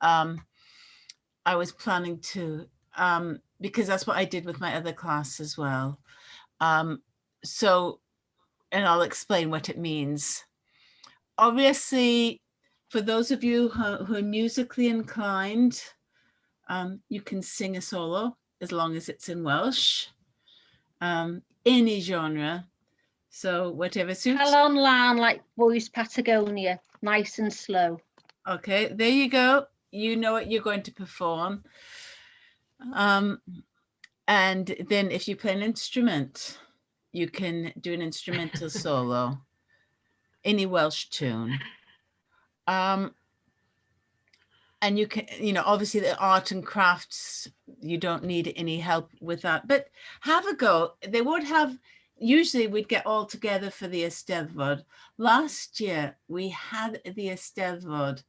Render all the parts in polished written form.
I was planning to, because that's what I did with my other class as well. So, and I'll explain what it means. Obviously, for those of you who are musically inclined, you can sing a solo as long as it's in Welsh, any genre. So whatever suits. Calon Lan, like Voice Patagonia, nice and slow. Okay, there you go. You know what you're going to perform. And then if you play an instrument, you can do an instrumental solo, any Welsh tune. And you can, obviously the art and crafts, you don't need any help with that, but have a go. They would have, usually we'd get all together for the Eisteddfod. Last year, we had the Eisteddfod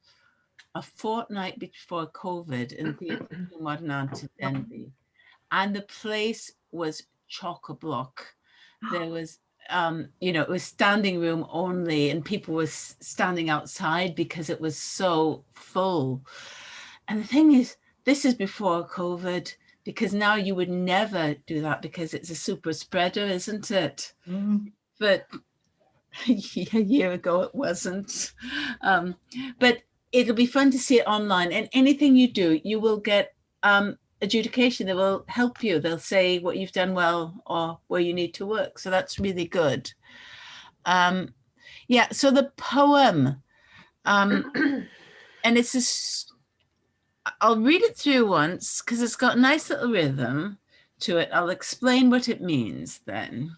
a fortnight before COVID in the Modern Ant Denby. And the place was chock-a-block. There was, it was standing room only, and people were standing outside because it was so full. And the thing is, this is before COVID, because now you would never do that because it's a super spreader, isn't it? But a year ago it wasn't. But it'll be fun to see it online, and anything you do, you will get adjudication that will help you. They'll say what you've done well or where you need to work. So that's really good. Yeah, so the poem, and it's this, I'll read it through once because it's got a nice little rhythm to it. I'll explain what it means then.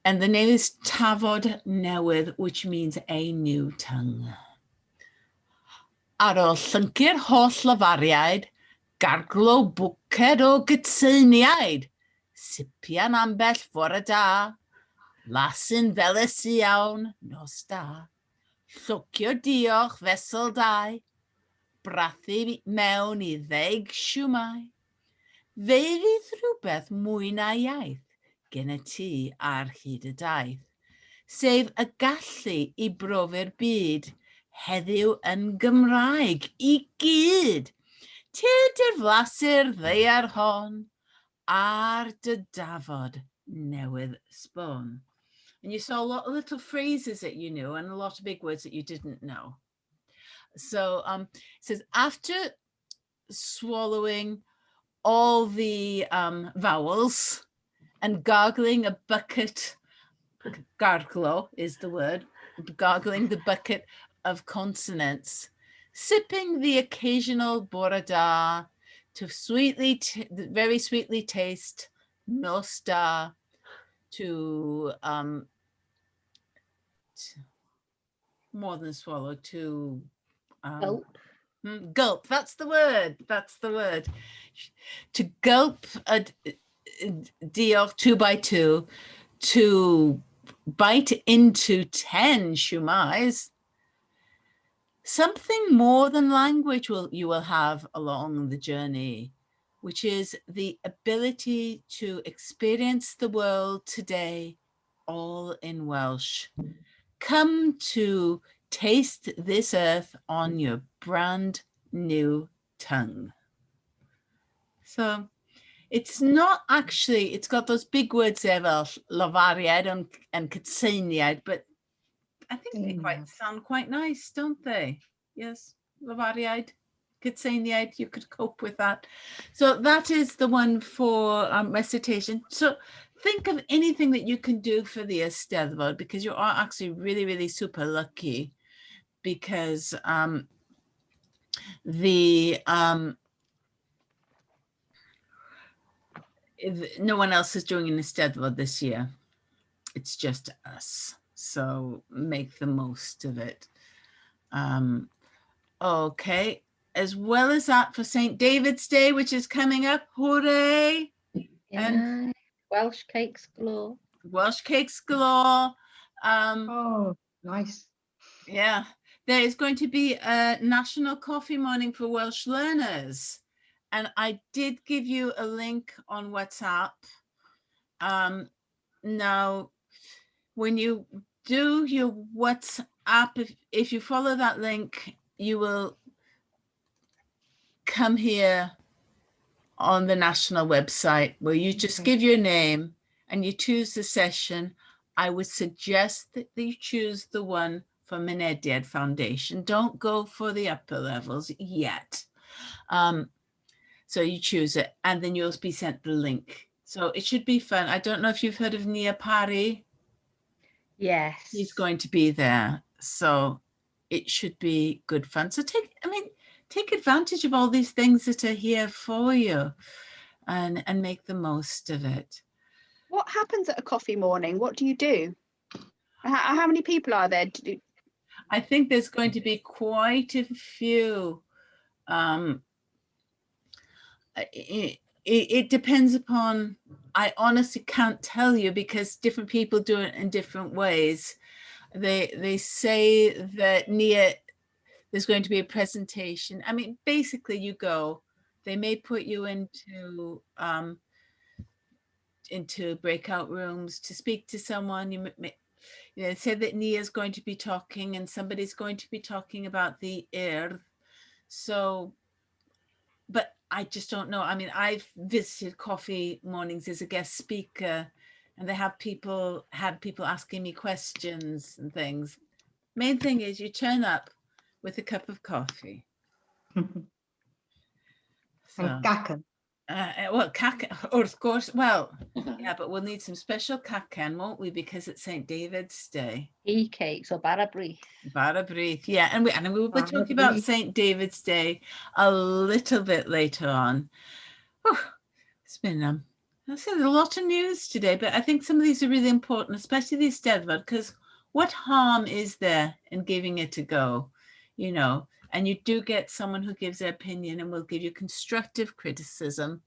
And the name is Tafod Newydd, which means a new tongue. Ar ôl llyncu'r holl lafariaid, garglo bwced o gytseiniaid, sipian ambell fore da, lasyn felys iawn, nos da, llwcio diolch fesol dau, brathu mewn I 10 siwmai, feirydd rhywbeth mwy na iaith gen y ti ar hyd y daith, sef y gallu I brofi'r byd, heddiw yn Gymraeg I gyd. Tyd i'r flasur ddeiar hon, ar dy dafod newydd sbon. And you saw a lot of little phrases that you knew and a lot of big words that you didn't know. So it says, after swallowing all the vowels and gargling a bucket, garglo is the word, gargling the bucket of consonants, sipping the occasional bore da, to very sweetly taste nos da, to more than swallow, to gulp. That's the word. To gulp a diolch 2 by 2, to bite into 10 shumais. Something more than language you will have along the journey, which is the ability to experience the world today all in Welsh. Come to taste this earth on your brand new tongue. So it's not actually, it's got those big words there, fel lafariad and cytseiniaid, but I think they sound quite nice, don't they? Yes, lafariad, cytseiniaid, you could cope with that. So that is the one for recitation. So think of anything that you can do for the Eisteddfod, because you are actually really, really super lucky, because no one else is doing an Eisteddfod this year. It's just us. So make the most of it. Okay. As well as that, for St. David's Day, which is coming up, hooray! Yeah. And Welsh cakes galore. Welsh cakes galore. Oh, nice. Yeah. There is going to be a National Coffee Morning for Welsh learners. And I did give you a link on WhatsApp. Now, when you do your WhatsApp, if you follow that link, you will come here on the national website where you just give your name and you choose the session. I would suggest that you choose the one for Mynediad Foundation. Don't go for the upper levels yet. So you choose it and then you'll be sent the link. So it should be fun. I don't know if you've heard of Nia Parry. Yes. He's going to be there. So it should be good fun. So take advantage of all these things that are here for you and make the most of it. What happens at a coffee morning? What do you do? How many people are there? I think there's going to be quite a few. It depends upon, I honestly can't tell you because different people do it in different ways. They say that there's going to be a presentation. I mean, basically you go, they may put you into breakout rooms to speak to someone. You know, say that Nia's going to be talking and somebody's going to be talking about the earth. So, but I just don't know. I mean, I've visited coffee mornings as a guest speaker and they had people asking me questions and things. Main thing is you turn up with a cup of coffee. And So, gacken. well, cacan, of course. Well, yeah, but we'll need some special cacan, won't we? Because it's St. David's Day. Tea cakes or Barabrith. Barabrith, yeah, and we will be talking about Barabrith. St. David's Day a little bit later on. Whew, it's been I said a lot of news today, but I think some of these are really important, especially the Eisteddfod, because what harm is there in giving it a go, you know? And you do get someone who gives their opinion and will give you constructive criticism.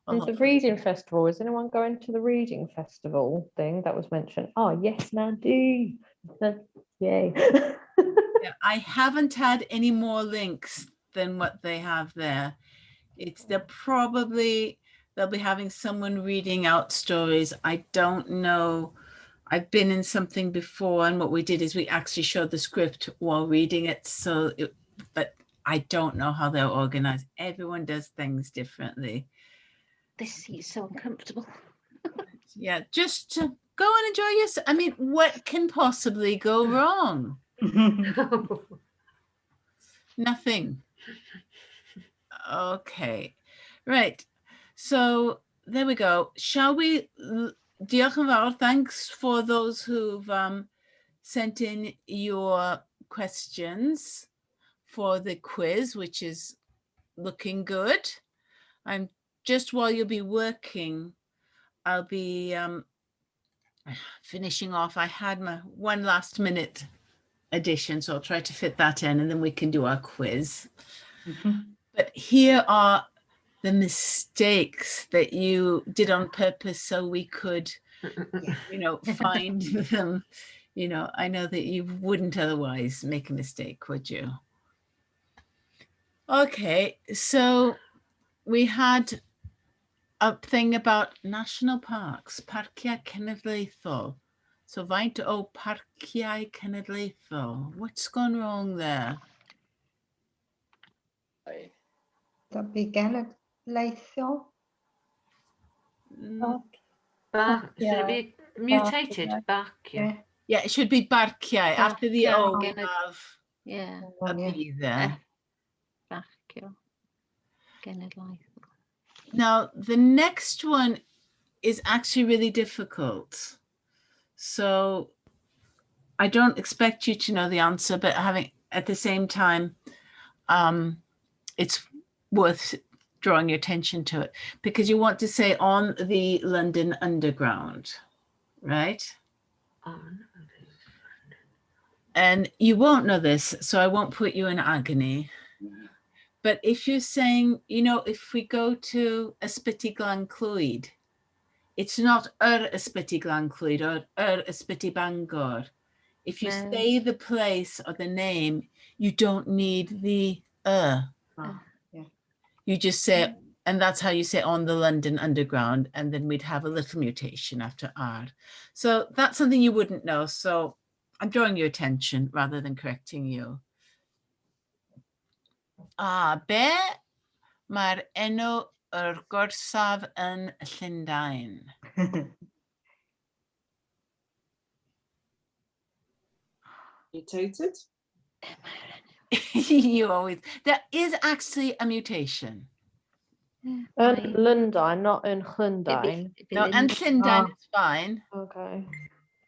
And the reading festival, is anyone going to the reading festival thing that was mentioned? Oh, yes, Mandy. Yay. Yeah, I haven't had any more links than what they have there. They'll be having someone reading out stories. I don't know. I've been in something before and what we did is we actually showed the script while reading it. But I don't know how they're organized. Everyone does things differently. This seat's so uncomfortable. Yeah, just to go and enjoy yourself. I mean, what can possibly go wrong? Nothing. Okay, right. So there we go. Shall we? Diolch yn fawr. Thanks for those who've sent in your questions for the quiz, which is looking good. I'm just while you'll be working, I'll be finishing off. I had my one last minute addition, so I'll try to fit that in and then we can do our quiz. But here are the mistakes that you did on purpose so we could, you know, find them. You know, I know that you wouldn't otherwise make a mistake, would you? Okay, so we had a thing about national parks, parciau cenedlaethol. So faint o parciau cenedlaethol. What's gone wrong there? That'd be genedlaethol. Mm, Should it be mutated? Back, yeah. yeah, it should be barciau. After the O, we Parciau have Yeah. a B there. Bachio. Genedlaethol. Now, the next one is actually really difficult. So I don't expect you to know the answer, but having at the same time, it's worth drawing your attention to it because you want to say on the London Underground, right? And you won't know this, so I won't put you in agony. But if you're saying, you know, if we go to Ysbyty Glan Clwyd, it's not Ysbyty Glan Clwyd or Ysbyty Bangor. If you say the place or the name, you don't need the Yeah. You just say, and that's how you say on the London Underground, and then we'd have a little mutation after R. So that's something you wouldn't know. So I'm drawing your attention rather than correcting you. Be mae'r enw yr gorsaf yn Llundain? Mutated? You always, there is actually a mutation. Yn Lundain, not in Llundain. No, and Llundain is fine. Okay.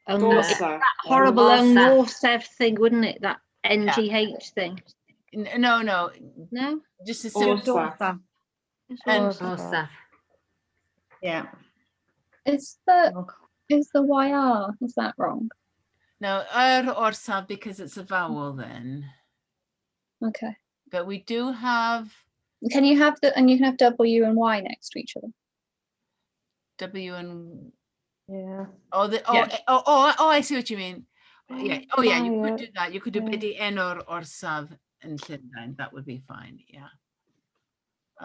Gorsa. Horrible Orsaf. Orsaf thing, wouldn't it? That NGH thing. No, No? just a simple. Orsa. And Orsaf. Yeah. Is the YR, is that wrong? no, orsaf because it's a vowel then. Okay. But we do have Can you have and you can have W and Y next to each other? W and Yeah. I see what you mean. Yeah. Oh yeah, you could do that. You could do Yeah. Bedi Enor orsaf in Llundain. That would be fine. Yeah.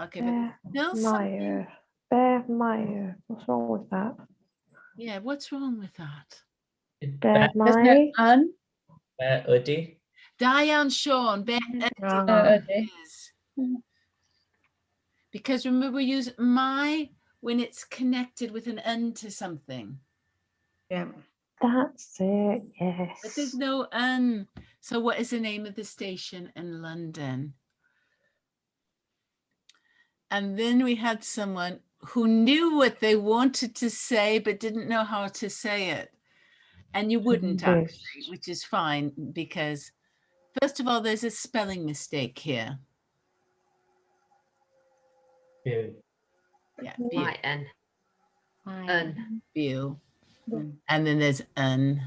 Okay, but still something. Meyer. Bear Meyer. What's wrong with that? Yeah, what's wrong with that? Bear There's no Meyer. un. Udi. Diane Sean, Okay. because remember we use my when it's connected with an N to something. Yeah. That's it. Yes. But there's no N. So what is the name of the station in London? And then we had someone who knew what they wanted to say, but didn't know how to say it. And you wouldn't actually, which is fine because first of all, there's a spelling mistake here. Byw. Yeah, Y-N. Un. view. And then there's N.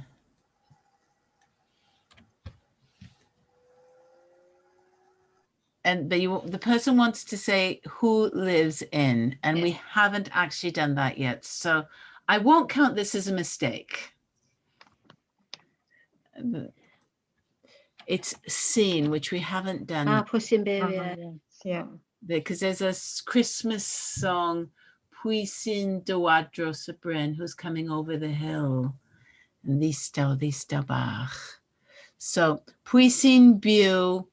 And the person wants to say who lives in, and we haven't actually done that yet. So I won't count this as a mistake. It's seen, which we haven't done Puss in Boots. Yeah. because there's a Christmas song, Pwy sy'n dywad dros y bryn, who's coming over the hill, and ddistaw bach. So pwy sy'n byw.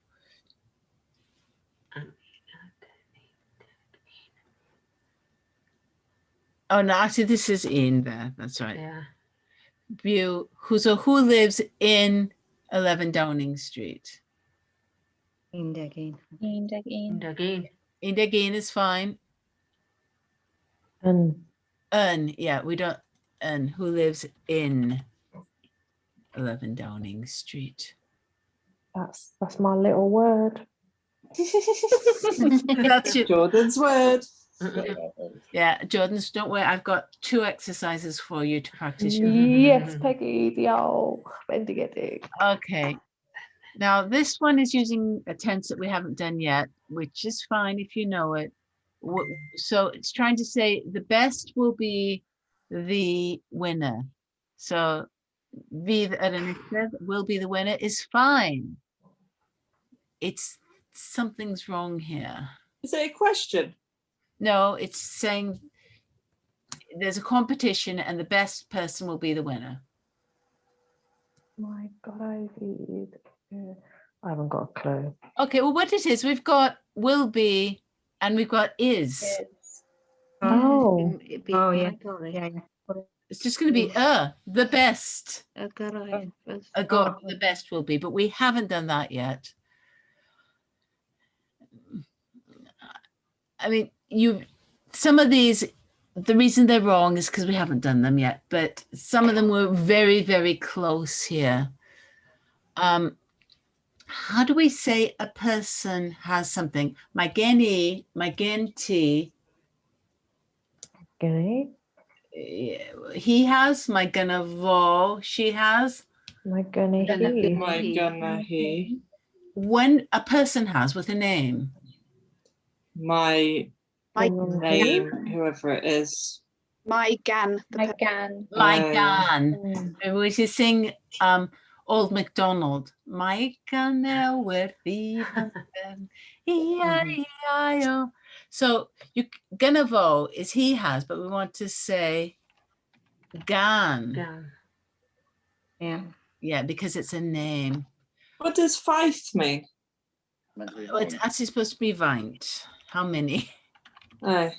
Oh no, actually this is in there. That's right. Yeah. Byw, who lives in 11 Downing Street. Indegin. Again. Indegin is fine. And Yeah, we don't. Who lives in 11 Downing Street. that's my little word. That's your, Jordan's word. yeah, Jordan's, don't worry. I've got 2 exercises for you to practice. Your Yes, Peggy, the old Mynediad. Okay. Now this one is using a tense that we haven't done yet, which is fine if you know it. So it's trying to say the best will be the winner. So fydd yr enillydd will be the winner is fine. It's something's wrong here. Is it a question? No, it's saying there's a competition and the best person will be the winner. My God, I haven't got a clue. Okay, well, what it is, we've got will be and we've got is. Oh, Oh, yeah. Golly. Yeah. It's just going to be the best. Golly. The best will be, but we haven't done that yet. I mean, some of these, the reason they're wrong is because we haven't done them yet, but some of them were very, very close here. How do we say a person has something? My gen ti. okay. He has, my gonna vo, she has. My goodness. My gonna he. When a person has with a name. My My name, whoever it is. My gan. My gan. My Oh. gan. We should sing Old MacDonald. My gan werthy. E-I-E-I-O. So you gonna vo is he has, but we want to say gan. Gan. Yeah. Yeah, because it's a name. What does faith mean? Well, it's actually supposed to be Vaint. How many? Oh,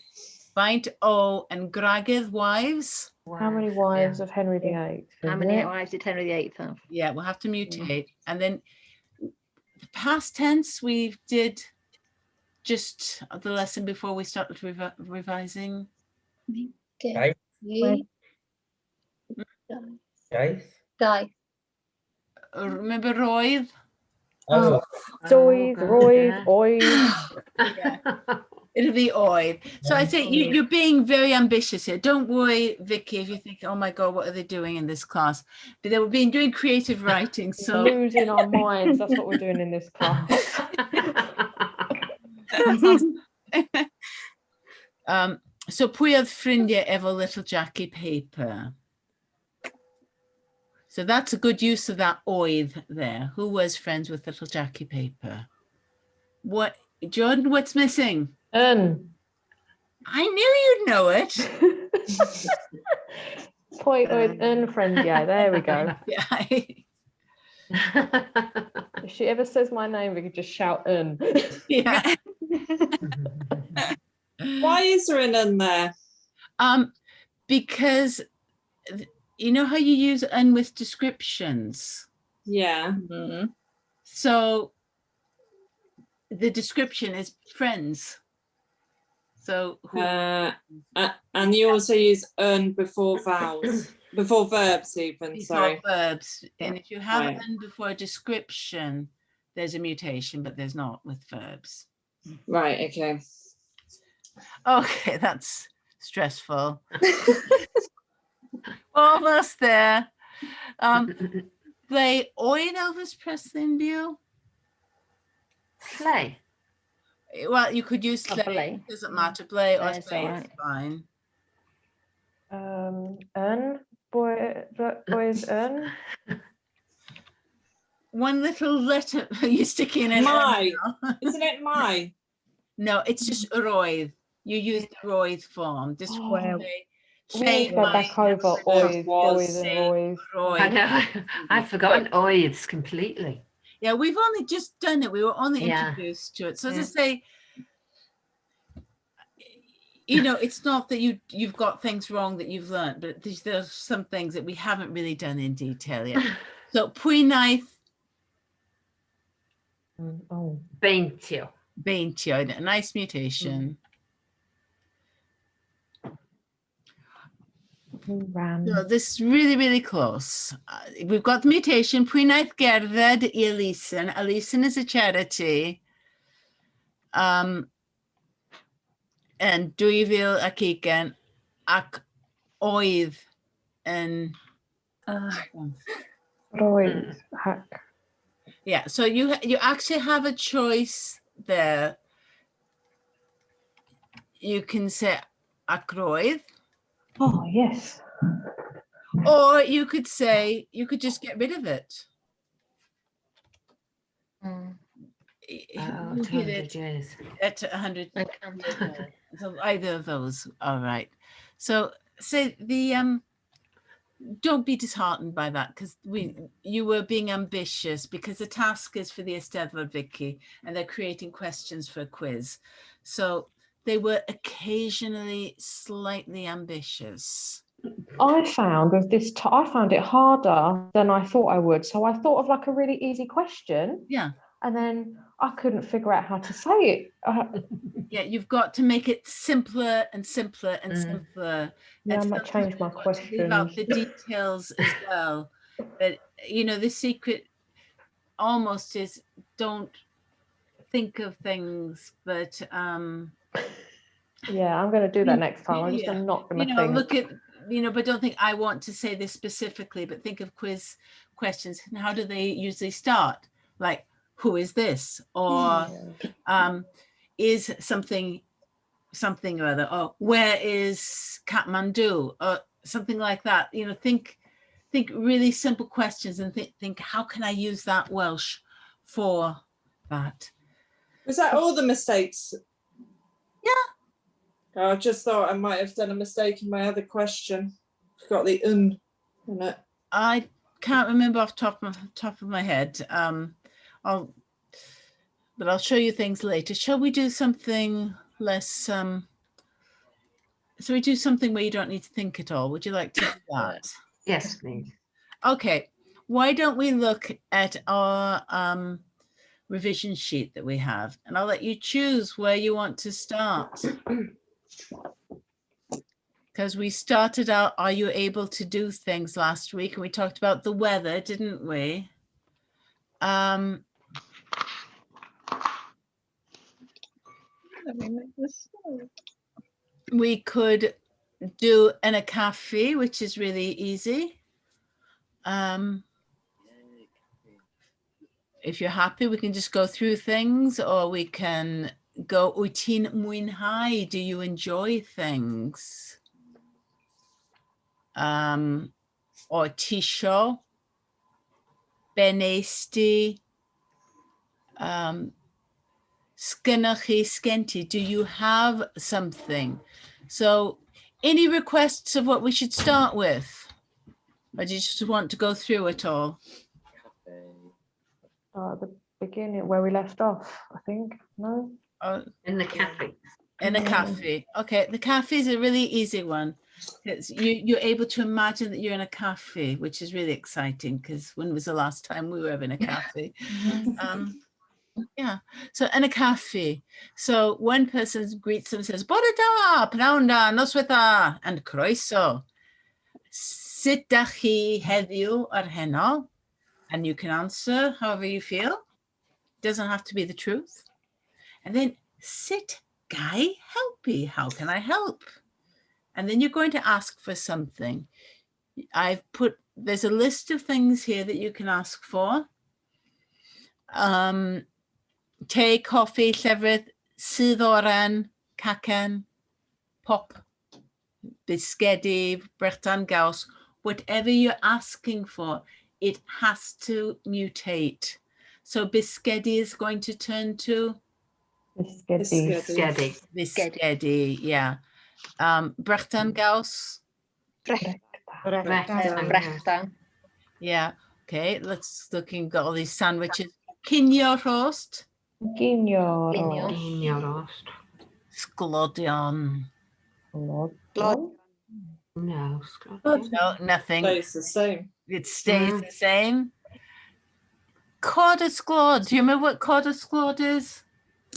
Vaint O and Gragydd wives. How many wives of Henry VIII? How is many it? wives did Henry VIII have? Yeah, we'll have to mutate. And then the past tense we did just the lesson before we started revising. Guy, Ye- guys. Guy. Remember Roedd? Oh, Doedd, God, Roedd, yeah. Oedd. It'll be Oid. So I say you're being very ambitious here. Don't worry, Vicky, if you think, oh my God, what are they doing in this class? But they were doing creative writing. So Losing our minds. That's what we're doing in this class. so pwy oedd ffrindiau efo little Jackie paper? So that's a good use of that oedd there. Who was friends with little Jackie paper? What, Jordan, what's missing? I knew you'd know it. Pwy oedd yn ffrindiau? There we go. Yeah. If she ever says my name, we could just shout "un." Yeah. why is there an in there? Because you know how you use "un" with descriptions. Yeah. So the description is friends. So who, And you also use un before vowels, before verbs even, before sorry. verbs. And if you have Right. "un" before a description, there's a mutation, but there's not with verbs. Right, okay. Okay, that's stressful. Almost there. They oed Elvis Presley in view. Play. Well, you could use Or slay. blay. Doesn't matter. Blay or Blay's slay is alright. fine. Un. Boys un. One little letter you stick in an My. M. Isn't it my? No, it's just roedd. You use the roedd form. Just Oh, Well, We need to go back over Oid, Doedd and Roedd. I roedd. know. I've forgotten oids completely. Yeah, we've only just done it. We were only Yeah. introduced to it. So as I Yeah. say, you know, it's not that you've got things wrong that you've learned, but there's some things that we haven't really done in detail yet. So pwy wnaeth Oh, Beintio. beintio, a nice mutation. who ran? So this is really, really close. We've got the mutation. Pwy wnaeth gerdded I Elusen. Elusen is a charity. And 2020 ac oedd yn... Roedd. Hack. Yeah, so you actually have a choice there. You can say ac roedd, Oh, yes. or you could say, you could just get rid of it. Mm, Oh, You did 200 it years. at 100. I can't. So either of those, all right. So say the don't be disheartened by that, because you were being ambitious, because the task is for the Eisteddfod, Vicky, and they're creating questions for a quiz. So they were occasionally slightly ambitious. I found with this, I found it harder than I thought I would. So I thought of like a really easy question, Yeah, and then I couldn't figure out how to say it. yeah, you've got to make it simpler and simpler and Mm. simpler. Yeah, I And might sometimes change my you've got to leave out questions. the details as well. But you know, the secret almost is don't think of things, but Yeah, I'm going to do that next time. I'm just Yeah. not going you to know, think. look at, you know, but don't think I want to say this specifically, but think of quiz questions and how do they usually start? Like, who is this? Or is something or other? Or where is Kathmandu? Or something like that. You know, think really simple questions and think how can I use that Welsh for that? Was that all the mistakes? Yeah. I just thought I might have done a mistake in my other question. Got the in it. I can't remember off the top of my head. but I'll show you things later. Shall we do something less, so we do something where you don't need to think at all? Would you like to do that? Yes, please. Okay, why don't we look at our revision sheet that we have, and I'll let you choose where you want to start. Because we started out, are you able to do things last week? And we talked about the weather, didn't we? We could do in a cafe, which is really easy. If you're happy, we can just go through things, or we can go wyt ti'n mwynhau, do you enjoy things? Or tisio, benesti, sgynnach chi skenti, do you have something? So any requests of what we should start with? Or do you just want to go through it all? The beginning where we left off, I think. No? In the cafe. In a cafe. Okay, the cafe is a really easy one. It's, you're able to imagine that you're in a cafe, which is really exciting, because when was the last time we were in a cafe? Yeah, so in a cafe. So one person greets them and says, Bore da, pnawn da, noswaith, and croeso. Sut dach chi heddiw ar heno? And you can answer however you feel. Doesn't have to be the truth. And then sit gai helpi. How can I help? And then you're going to ask for something. There's a list of things here that you can ask for. Te, coffee, llefrith, sydd oren, cacen, pop, bisgedi, brechdan gaws, whatever you're asking for, it has to mutate. So bisgedi is going to turn to Steady. bisgedi, yeah. Brechdan gaws, Brechdan. yeah. Okay, let's look and got all these sandwiches. Cinio roast, Ginio. Ginio roast. sglodion. No, No, nothing. Stays the same. It stays the same. Cod a sglod. Do you remember what cod a sglod is?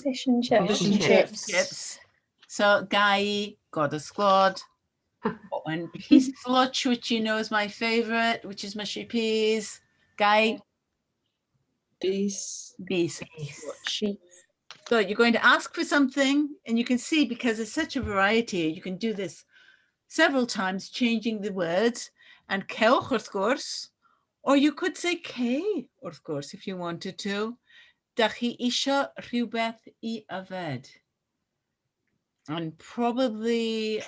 Fish and chips. Fish and chips. Chips. So, gai, cod a sglod. And peas slush, which you know is my favorite, which is mushy peas. Gai, Bees. bees. Slush. So you're going to ask for something, and you can see, because there's such a variety, you can do this several times, changing the words, and cewch wrth gwrs, or you could say ce wrth gwrs if you wanted to. Dach chi isio rhywbeth I yfed? And probably,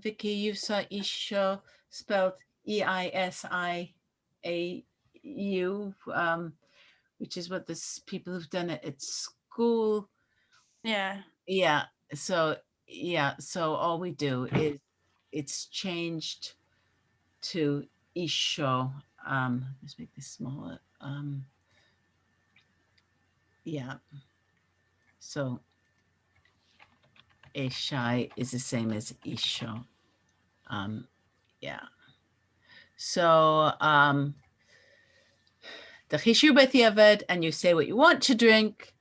Vicky, you saw isio spelled E-I-S-I-A-U, which is what people who've done it at school. Yeah. Yeah. So all we do is it's changed to isho. Let's make this smaller. Yeah. So Eshai is the same as isho. Yeah. So the chishu beth yavad, and you say what you want to drink.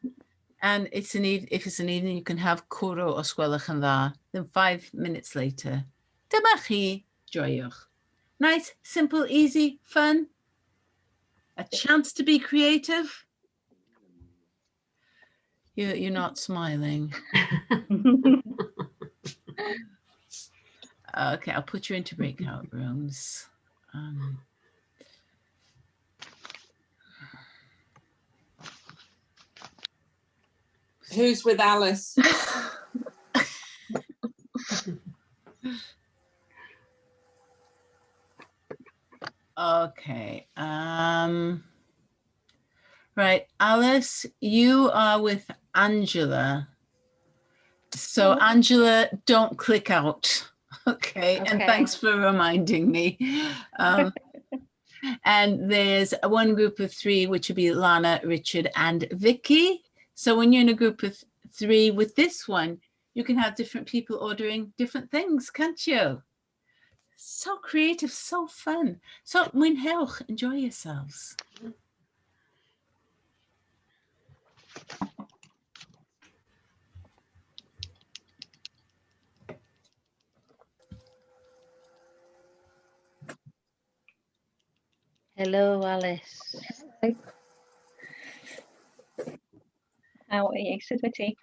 And if it's an evening, you can have cwrw o sgwelwch yn dda. Then 5 minutes later, dyma chi joiwch. Nice, simple, easy, fun. A chance to be creative. You're not smiling. Okay, I'll put you into breakout rooms. Who's with Alice? Okay. Right, Alice, you are with Angela. So Angela, don't click out. Okay, and thanks for reminding me. And there's one group of 3, which would be Lana, Richard, and Vicky. So when you're in a group of 3 with this one, you can have different people ordering different things, can't you? So creative, so fun. So mwynhewch, enjoy yourselves. Hello, Alice. How are you, Sudwiti?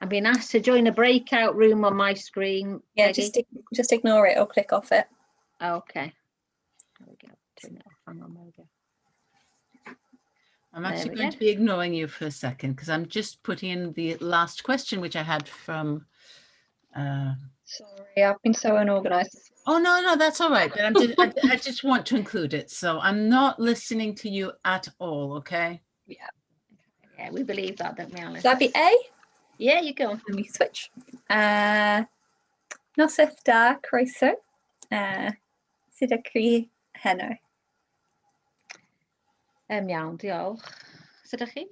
I've been asked to join a breakout room on my screen. Yeah, Peggy. just ignore it or click off it. Okay. There we go. Turn it off. Hang on, there we go. I'm There actually we going go. to be ignoring you for a second because I'm just putting in the last question, which I had from. Sorry, I've been so unorganized. Oh, no, that's all right. But I just want to include it. So I'm not listening to you at all, okay? Yeah, we believe that, don't we, Alice? Should that be A? Yeah, you go. Let me switch. Noseth da croeso. Sydd â cri heno. Iawn, diolch. Sut ydych chi?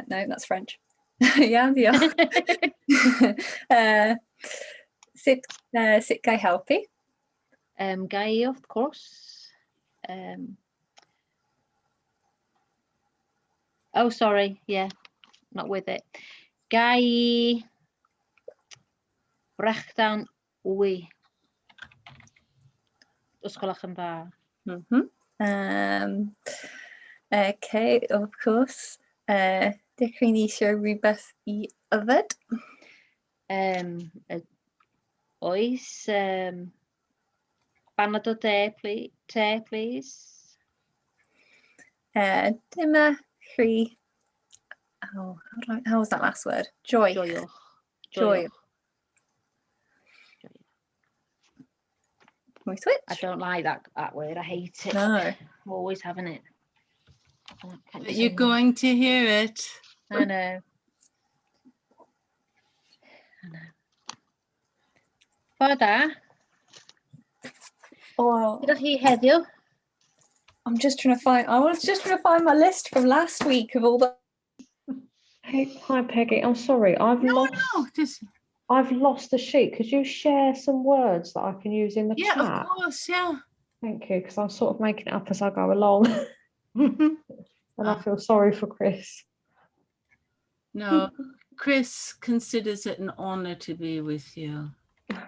No, that's French. Iawn, diolch. Sut ga I helpu? Gai, of course. Oh, sorry. Yeah, not with it. Gai brechdan wy. Ysgolach yn dda. Okay, of course. Dechrau ni eisiau rhywbeth I yfed. Oes. Banad o te, please. Dyma chri. Oh, how was that last word? Joy. Joioch. Joy. Can we switch? I don't like that word. I hate it. No. I'm always having it. But you're going to hear it. I know. Bore da. Oh, Ydych chi heddiw? I was just trying to find my list from last week of all the. Hey, hi Peggy, I'm sorry, I've No, lost the sheet. Could you share some words that I can use in the yeah, chat? of course, yeah. Thank you, because I'm sort of making it up as I go along. And I feel sorry for Chris. No, Chris considers it an honor to be with you.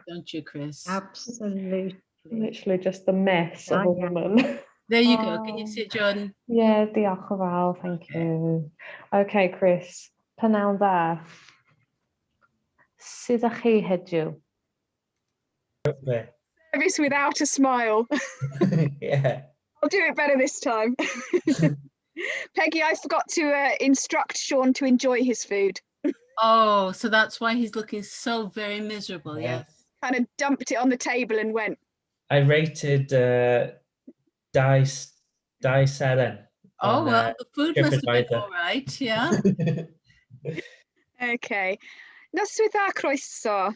Don't you, Chris? Absolutely. Literally just the mess of a woman. There you go. Can you see it, Jordan? Yeah, diolch yn fawr, thank you. Okay, Chris, pnawn dda. Sut ydych chi heddiw? Service without a smile. Yeah. I'll do it better this time. Peggy, I forgot to instruct Sean to enjoy his food. Oh, so that's why he's looking so very miserable, Yeah. yes. Kind of dumped it on the table and went. I rated Dai Seren. Oh, well, the food must have been TripAdvisor. all right, yeah. Okay. Noswyth a croeso.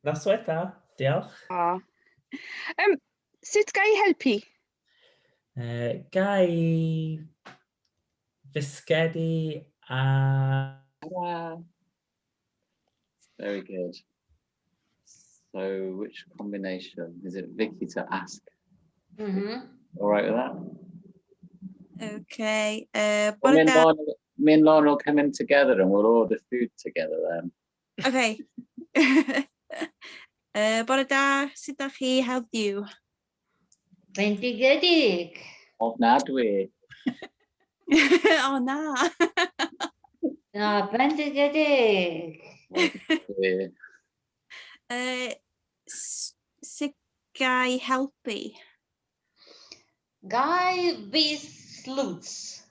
Noswaith diolch. Ah. Sut ga I helpu? Gai fisgedi a... Wow. Very good. So which combination? Is it Vicky to ask? All right with that? Okay. Well, me and Lauren will come in together and we'll order food together then. Okay. Bore da, sut ydych chi heddiw? Bendigedig. Ofnadwy. Oh, na. Bendigedig. Sut ga I helpu? Gai bis loots.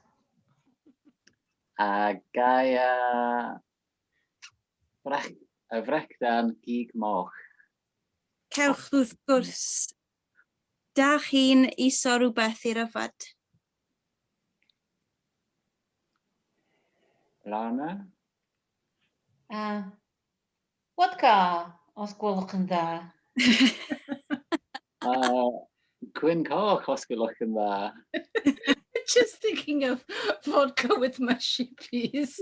Gaia Vrechdan Gig Moch. Cewch wrth gwrs. Da chi'n iso rhywbeth i'r yfed? Lana? Wodka, os gwelwch yn dda. Gwyn Coch, os gwelwch yn dda. just thinking of vodka with mushy peas.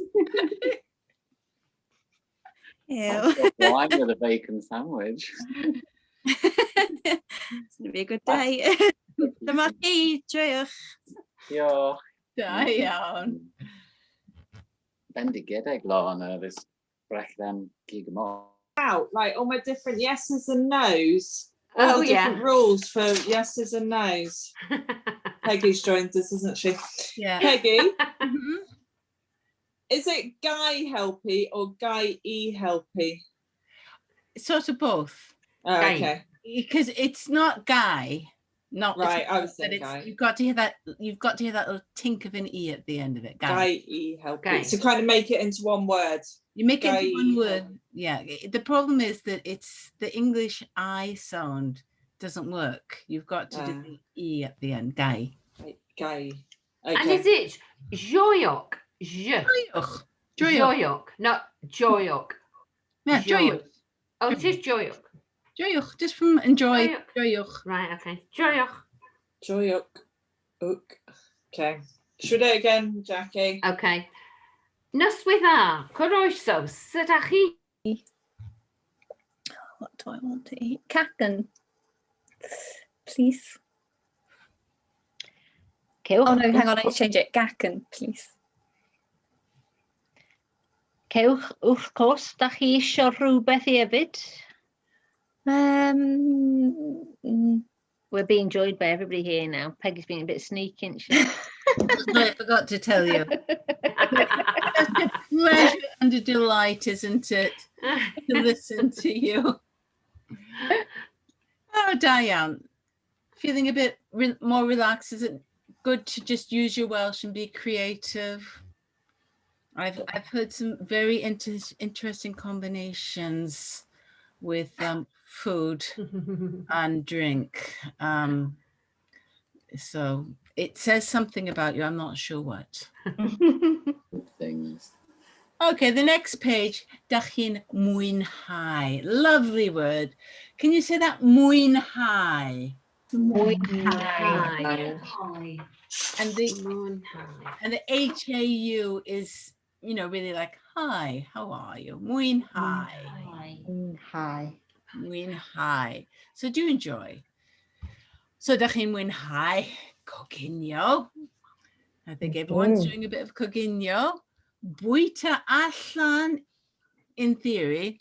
Ew. Wine with a bacon sandwich. It's going to be a good day. Dyma chi, joiwch. Diolch. Da iawn. Bendigedig lana this brechlem gigamo. Out like all my different yeses and nos. All Oh, the different yeah. rules for yeses and nos. Peggy's joined us, isn't she? Yeah. Peggy, Mhm. is it Guy helpy or Guy E helpy? Sort of both. Oh, Guy. okay, Because it's not Guy. Not it's right. I was but saying it's Guy. you've got to hear that little tink of an E at the end of it. Guy. Guy E helpy. Guy. So kind of make it into one word. You make it Guy into one E word. Yeah. The problem is that it's the English I sound doesn't work. You've got to do the E at the end. Guy. Right, Guy. And Okay. is it joyok? Je. Joyok. Joyok, not joyok. Yeah, joyok. Oh, it is joyok. Joyok. Just from enjoy. Joyok. Joyok. Right, okay. Joyok. Joyuk. Ook. Okay. Should we do it again, Jackie? Okay. Noswyth dda, croeso, sut ydych chi? What do I want to eat? Cacen, please. Cewch, Oh no, hang on, I need to change it. Gacen, please. cewch, wrth gwrs, da chi isio rhywbeth i hefyd? We're being joined by everybody here now. Peggy's being a bit sneaky, isn't she? I forgot to tell you. Such a pleasure and a delight, isn't it, to listen to you? Oh, Diane, feeling a bit more relaxed? Is it good to just use your Welsh and be creative? I've heard some very interesting combinations with food and drink. So it says something about you. I'm not sure what. Things. Okay, the next page, dach chi'n mwynhau. Lovely word. Can you say that? Mwynhau. Mwynhau. And the Mwynhau. and the HAU is, really like, hi, how are you? Mwynhau. Hi. Mwynhau. So do enjoy. So dach chi'n mwynhau coginio. I think everyone's doing a bit of coginio. Bwyta allan, in theory.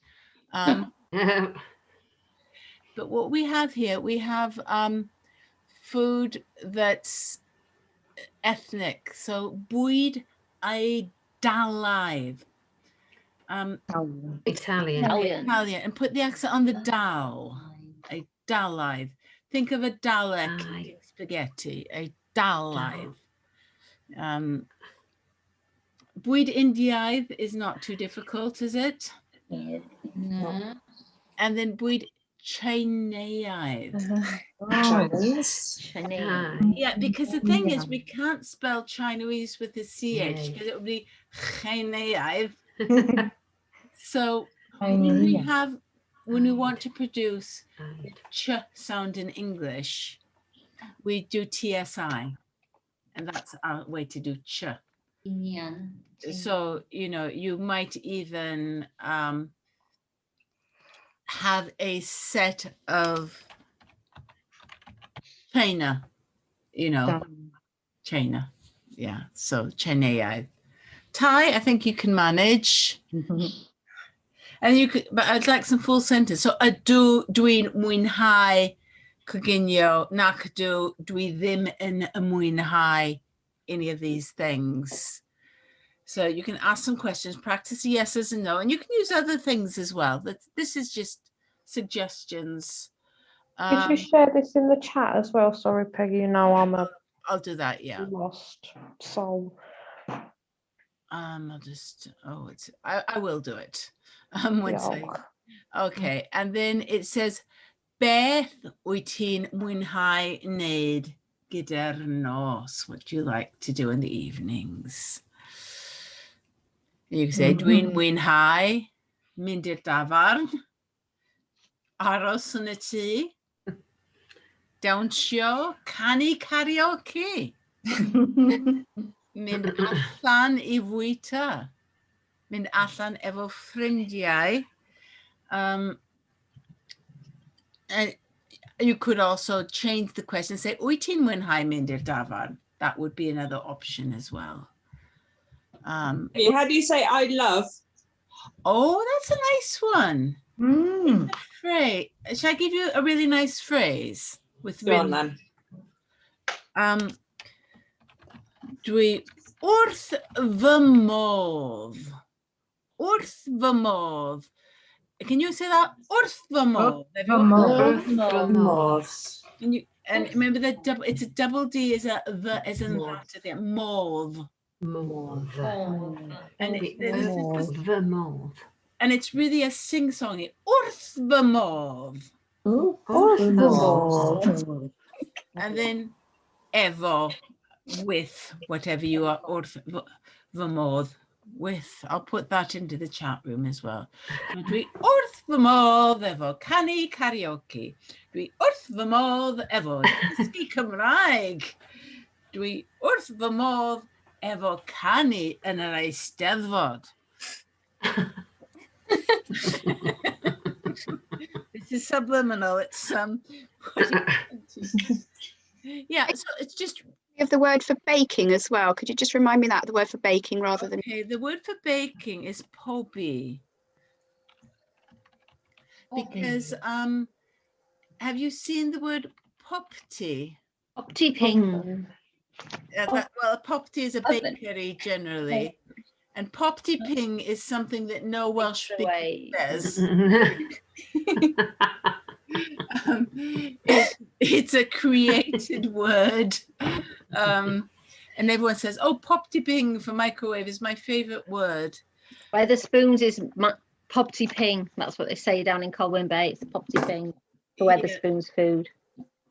But what we have here, we have food that's ethnic. So bwyd Eidalaidd. Italian. Italian. And put the accent on the dal. Eidalaidd. Think of a Dalek eating spaghetti. Eidalaidd. Bwyd Indiaidd is not too difficult, is it? No. And then bwyd Chinaidd. Chinese. Yeah, because the thing is, we can't spell Chinese with a CH because it would be Chinaidd. So when we want to produce the ch sound in English, we do TSI, and that's our way to do ch. So, you might even have a set of China, China. Yeah, so Chinaidd. Thai, I think you can manage. And you could, but I'd like some full sentence. So ydw dwi'n mwynhau coginio, nac ydw dwi ddim yn mwynhau any of these things. So you can ask some questions, practice the yeses and no, and you can use other things as well. This is just suggestions. Could you share this in the chat as well? Sorry, Peggy, I'm a I'll do that, yeah. lost soul. I'll just, I will do it. Okay, and then it says, beth wyt ti'n mwynhau wneud gyda'r nos? What do you like to do in the evenings? You can say, dwi'n mwynhau mynd i'r dafarn, aros yn y tŷ, dawnsio, canu karaoke. Mynd allan I fwyta. Mynd allan efo ffrindiau. And you could also change the question, say, wyt ti'n mwynhau mynd i'r dafarn? That would be another option as well. How do you say I love? Oh, that's a nice one. Mm. Phrase. Shall I give you a really nice phrase? With Go on really, then. Dwi wrth fy modd. Wrth fy modd. Can you say that? Wrth fy modd. And remember that double, it's a double D is a the as in that at the end. Modd. And and it's really a sing-songy. Wrth fy modd. And then efo, with, whatever you are, wrth fy modd, with. I'll put that into the chat room as well. So dwi wrth fy modd efo canu karaoke. Dwi wrth fy modd efo dysgu Cymraeg. Dwi wrth fy modd efo canu yn yr Eisteddfod. This is subliminal. It's yeah. So it's just. We have the word for baking as well. Could you just remind me that the word for baking rather than? Okay, the word for baking is pobi. Because have you seen the word popti? Popti ping. Well, a popti is a bakery generally, and popti ping is something that no Welsh speaker says. It's a created word, and everyone says, "Oh, popti ping for microwave is my favourite word." By the spoons is popti ping. That's what they say down in Colwyn Bay. It's popti ping for where the spoons food.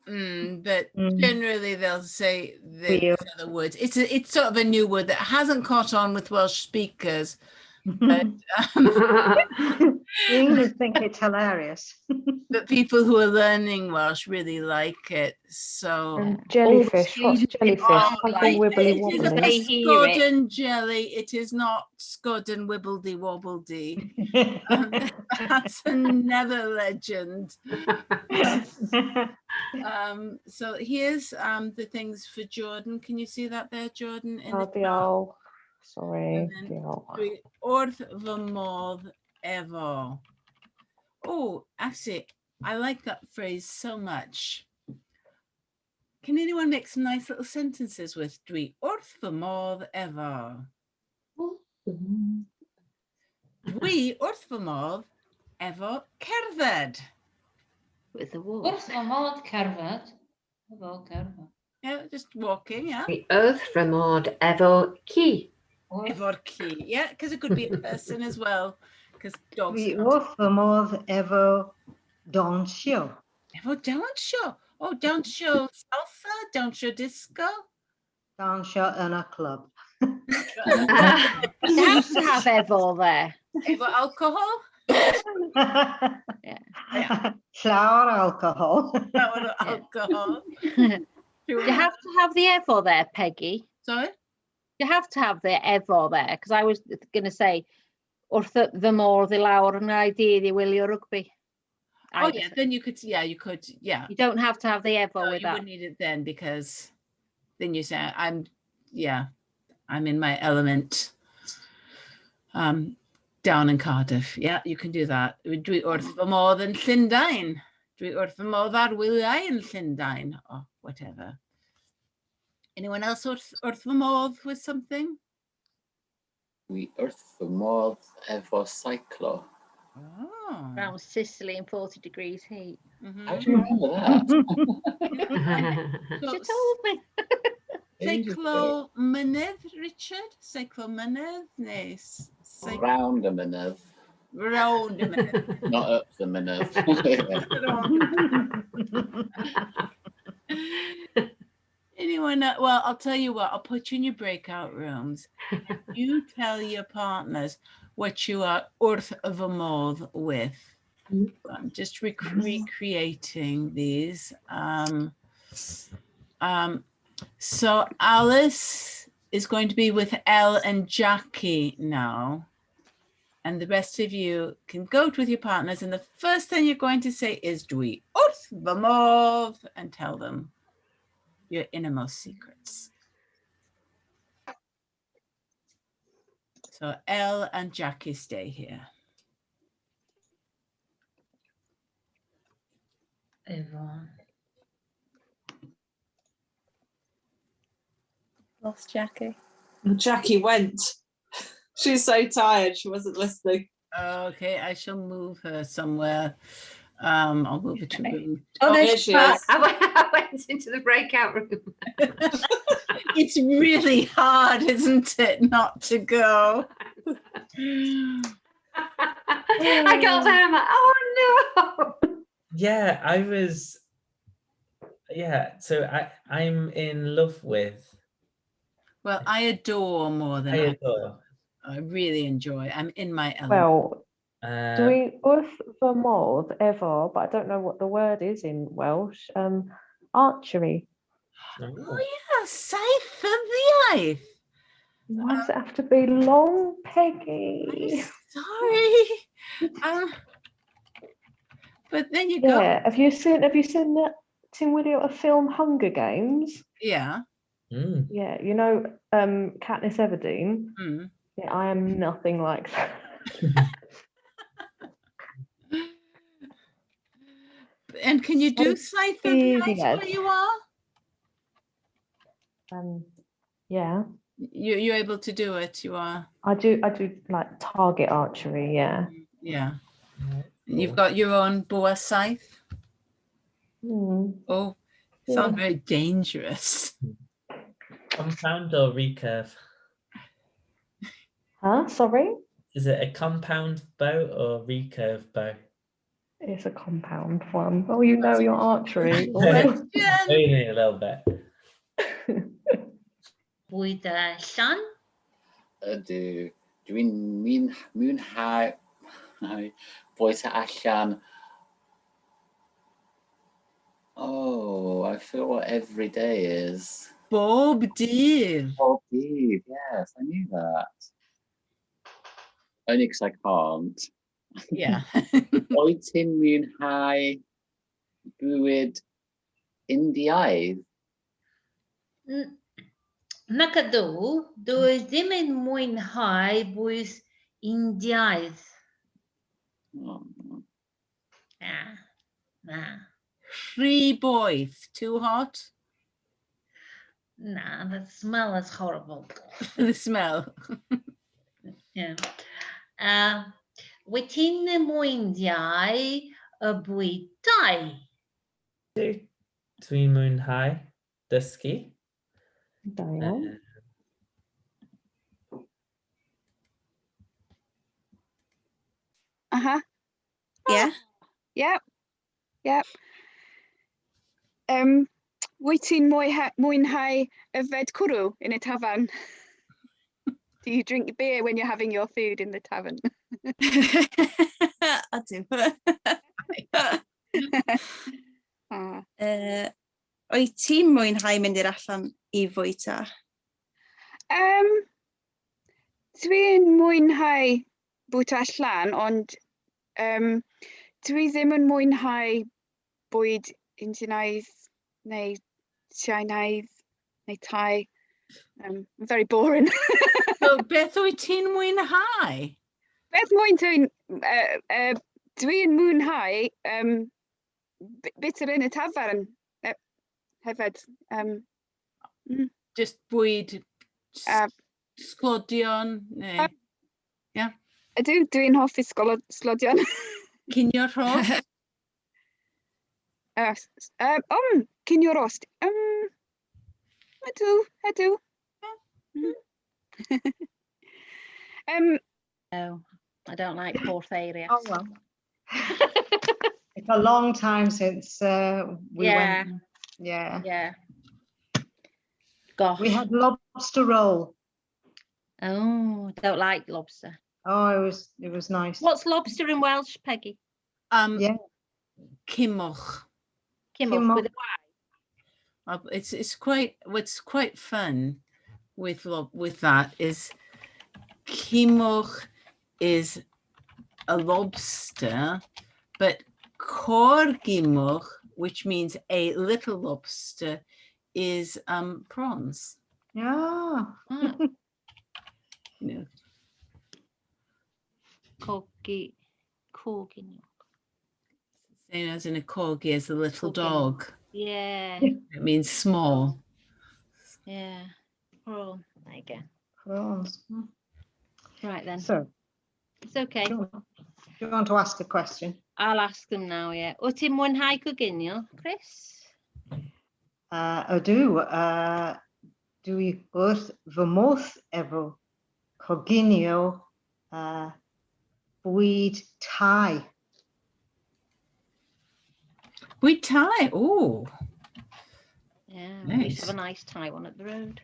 But generally they'll say these other words. It's sort of a new word that hasn't caught on with Welsh speakers. But, The English think it's hilarious. but people who are learning Welsh really like it. So And jellyfish. What's jellyfish? Something wibbly it is wobbly. a Scotland jelly. It is not Scotland wibbledy wobbledy. That's another legend. So here's the things for Jordan. Can you see that there, Jordan? In the The sorry. Dwi wrth fy modd efo. Oh, actually, I like that phrase so much. Can anyone make some nice little sentences with dwi wrth fy modd efo? Dwi wrth fy modd efo cerdded. With the wall. Wrth fy modd cerdded. Efo cerdded. Yeah, just walking, yeah. Dwi wrth fy modd efo ci. Efo'r ci, yeah, because it could be a person as well, because dogs. We wrth fy modd efo dawnsio. Efo dawnsio. Oh, dawnsio salsa, dawnsio disco. Dawnsio yn a club. You have to have efo there. Efo alcohol. Llawer alcohol. Llawer alcohol. You have to have the efo there, Peggy. Sorry? You have to have the efo there, because I was going to say, wrth fy modd I lawr yn ideally wylio rugby. Oh, yeah, then you could, you could. You don't have to have the efo No, with you that. wouldn't need it then, because then you say, I'm in my element. Down in Cardiff. Yeah, you can do that. Dwi wrth fy modd yn Llundain. Dwi wrth fy modd ar wyliau yn Llundain. Or whatever. Anyone else wrth fy modd with something? We wrth fy modd efo cyclo. Oh. Around Sicily in 40 degrees heat. How do you remember that? She told me. Seiclo mynydd, Richard? Seiclo mynydd? Neu Round a mynydd. round a mynydd? Not up the mynydd. Anyone? Well, I'll tell you what. I'll put you in your breakout rooms. You tell your partners what you are wrth fy modd with. I'm just recreating these. So Alice is going to be with Elle and Jackie now. And the rest of you can go with your partners. And the first thing you're going to say is dwi wrth fy modd, and tell them your innermost secrets. So Elle and Jackie stay here. Lost Jackie. Jackie went. She's so tired, she wasn't listening. Okay, I shall move her somewhere. I'll move her to room. Oh, there here she she is. I went into the breakout room. It's really hard, isn't it, not to go? I got there, I'm like, oh no. Yeah, I was. Yeah, so I'm in love with. Well, I adore more than I I adore. I really enjoy. I'm in my element. Well, Um, dwi wrth fy modd efo, but I don't know what the word is in Welsh. Archery. Oh yeah, saith for the eighth. Why does it have to be long, Peggy? Sorry. But then you go. Yeah, have you seen that Tim Williott film Hunger Games? Yeah. mm. Yeah, you know, Katniss Everdeen. Mm. Yeah, I am nothing like that. And can you do saith for the eighth Yes. where you are? Yeah, You're able to do it. You are. I do like target archery. Yeah. Yeah. Right, You've cool. got your own boa scythe. Mm, Oh, yeah. sounds very dangerous. Compound or recurve? Huh? Sorry, Is it a compound bow or recurve bow? it's a compound one. Oh, you know your archery. Oh. Only a little bit. Bwyd allan. Dwi'n mwynhau bwyta allan. Oh, I feel what every day is. Bob dydd. Oh, Eve, yes, I knew that. Only because I can't. Yeah. Wyt ti'n mwynhau bywyd Indiaidd? Nac ydw, dwi ddim yn mwynhau bwyd Indiaidd. Oh, Na. Rhy boeth. Too hot? Nah, the smell is horrible. The smell. Yeah. Wyt ti'n mwynhau y bwydau? Dwi'n mwynhau dysgu. Da iawn. Yeah. Yep. Wyt ti'n mwynhau yfed cwrw in a tavern? Do you drink beer when you're having your food in the tavern? I do. Wyt ti'n mwynhau mynd i'r allan I fwyta? Dwi'n mwynhau bwyta allan, ond dwi ddim yn mwynhau bwyd Indiaidd neu Chinaidd neu Thai. Very boring. So, beth wyt ti'n mwynhau? Beth dwi'n mwynhau bit yn y tafern hefyd. Just bwyd sglodion? Neu... Yeah. Ydw, dwi'n hoffi sglodion. Cinio rost? Cinio rost. Ydw. No, I don't like Fawrth area. Oh, well. It's a long time since we Yeah. went. Yeah. Yeah. Gosh. We had lobster roll. Oh, I don't like lobster. Oh, it was nice. What's lobster in Welsh, Peggy? Yeah. Cimoch. Cimoch with a Y. It's quite, what's quite fun with that is Cimoch is a lobster, but Corgimoch, which means a little lobster, is prawns. Yeah. Ah, You know, corgi. same as in a corgi as a little Corgi. dog. Yeah, It means small. yeah. Oh, there you go. Prawns. Right then. So, It's okay. do you want to ask a question? I'll ask them now, yeah. Wyt ti'n mwynhau coginio, Chris? Ydw, dwi wrth fy modd efo coginio bwyd Thai. Bwyd Thai. Oh, Yeah, we used to nice. have a nice Thai one at the road.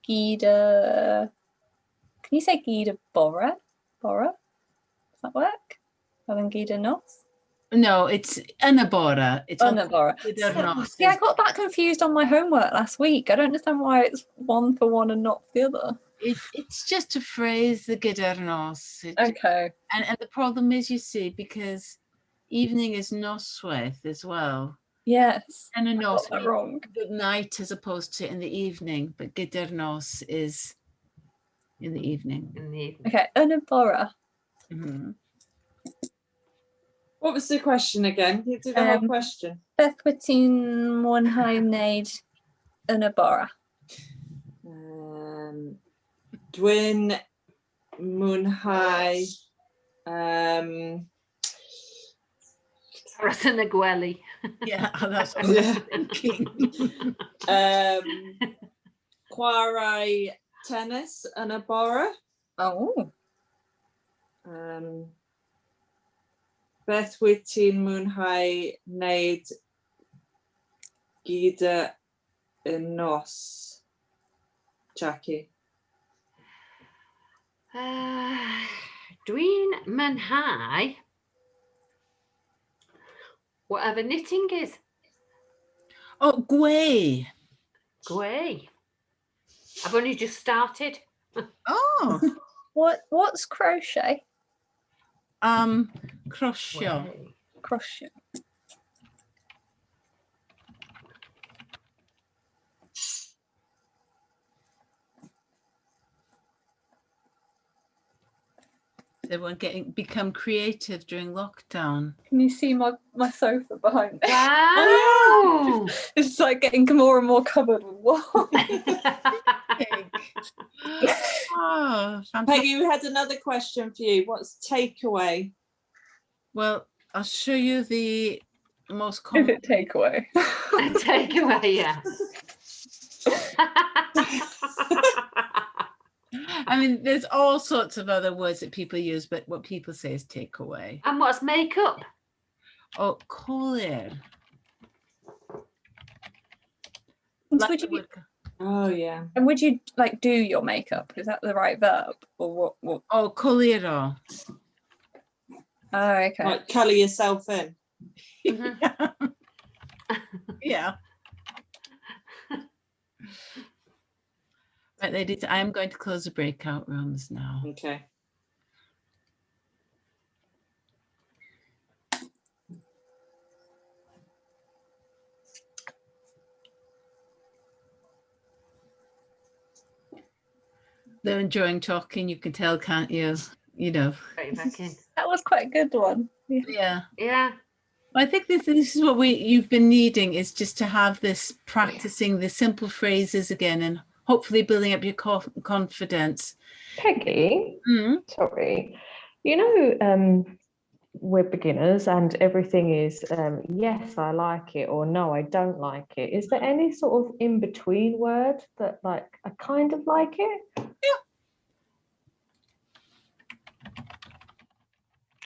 Gida. Can you say Gida Bora? Bora? Does that work? Rather than Gida Nos? No, it's Anabora. It's Bora. Gyda'r nos Yeah, I is- got that confused on my homework last week. I don't understand why it's one for one and not the other. It's just a phrase, the Gyda'r nos. Okay. And the problem is, you see, because evening is noswaith as well. Yes. And a I nos got that means wrong. good night as opposed to in the evening, but Gyda'r nos is in the evening. In the evening. Okay, Unabora. Mhm. What was the question again? You do the whole question. Beth wyt ti'n mwynhau wneud Unabora? Dwi'n mwynhau Aros yn y gwely. Yeah, that's what I was thinking. chwarae tennis yn y bore. Oh. Beth wyt ti'n mwynhau wneud gyda y nos, Jackie? Dwi'n mynhau whatever knitting is. Oh, gwei. Gwei. I've only just started. Oh, What's crochet? crochet. Gwei. Crochet. Everyone become creative during lockdown. Can you see my sofa behind me? Wow. It's like getting more and more covered with wool. Oh, fantastic. Peggy, we had another question for you. What's takeaway? Well, I'll show you the most Is common. it takeaway? Takeaway, yeah. I mean, there's all sorts of other words that people use, but what people say is takeaway. And what's makeup? Oh, colir. Would you, Oh, yeah. and would you like do your makeup? Is that the right verb? Or what? Oh, coliro. Oh, okay. Like colour yourself in. Yeah. Right, ladies, I am going to close the breakout rooms now. Okay. They're enjoying talking, you can tell, can't you? You know. Right back in. That was quite a good one. Yeah. Yeah. I think this is what you've been needing, is just to have this practicing the simple phrases again and hopefully building up your confidence. Peggy, Mm. sorry, you know, we're beginners and everything is yes, I like it, or no, I don't like it. Is there any sort of in-between word that, like, I kind of like it? Yeah.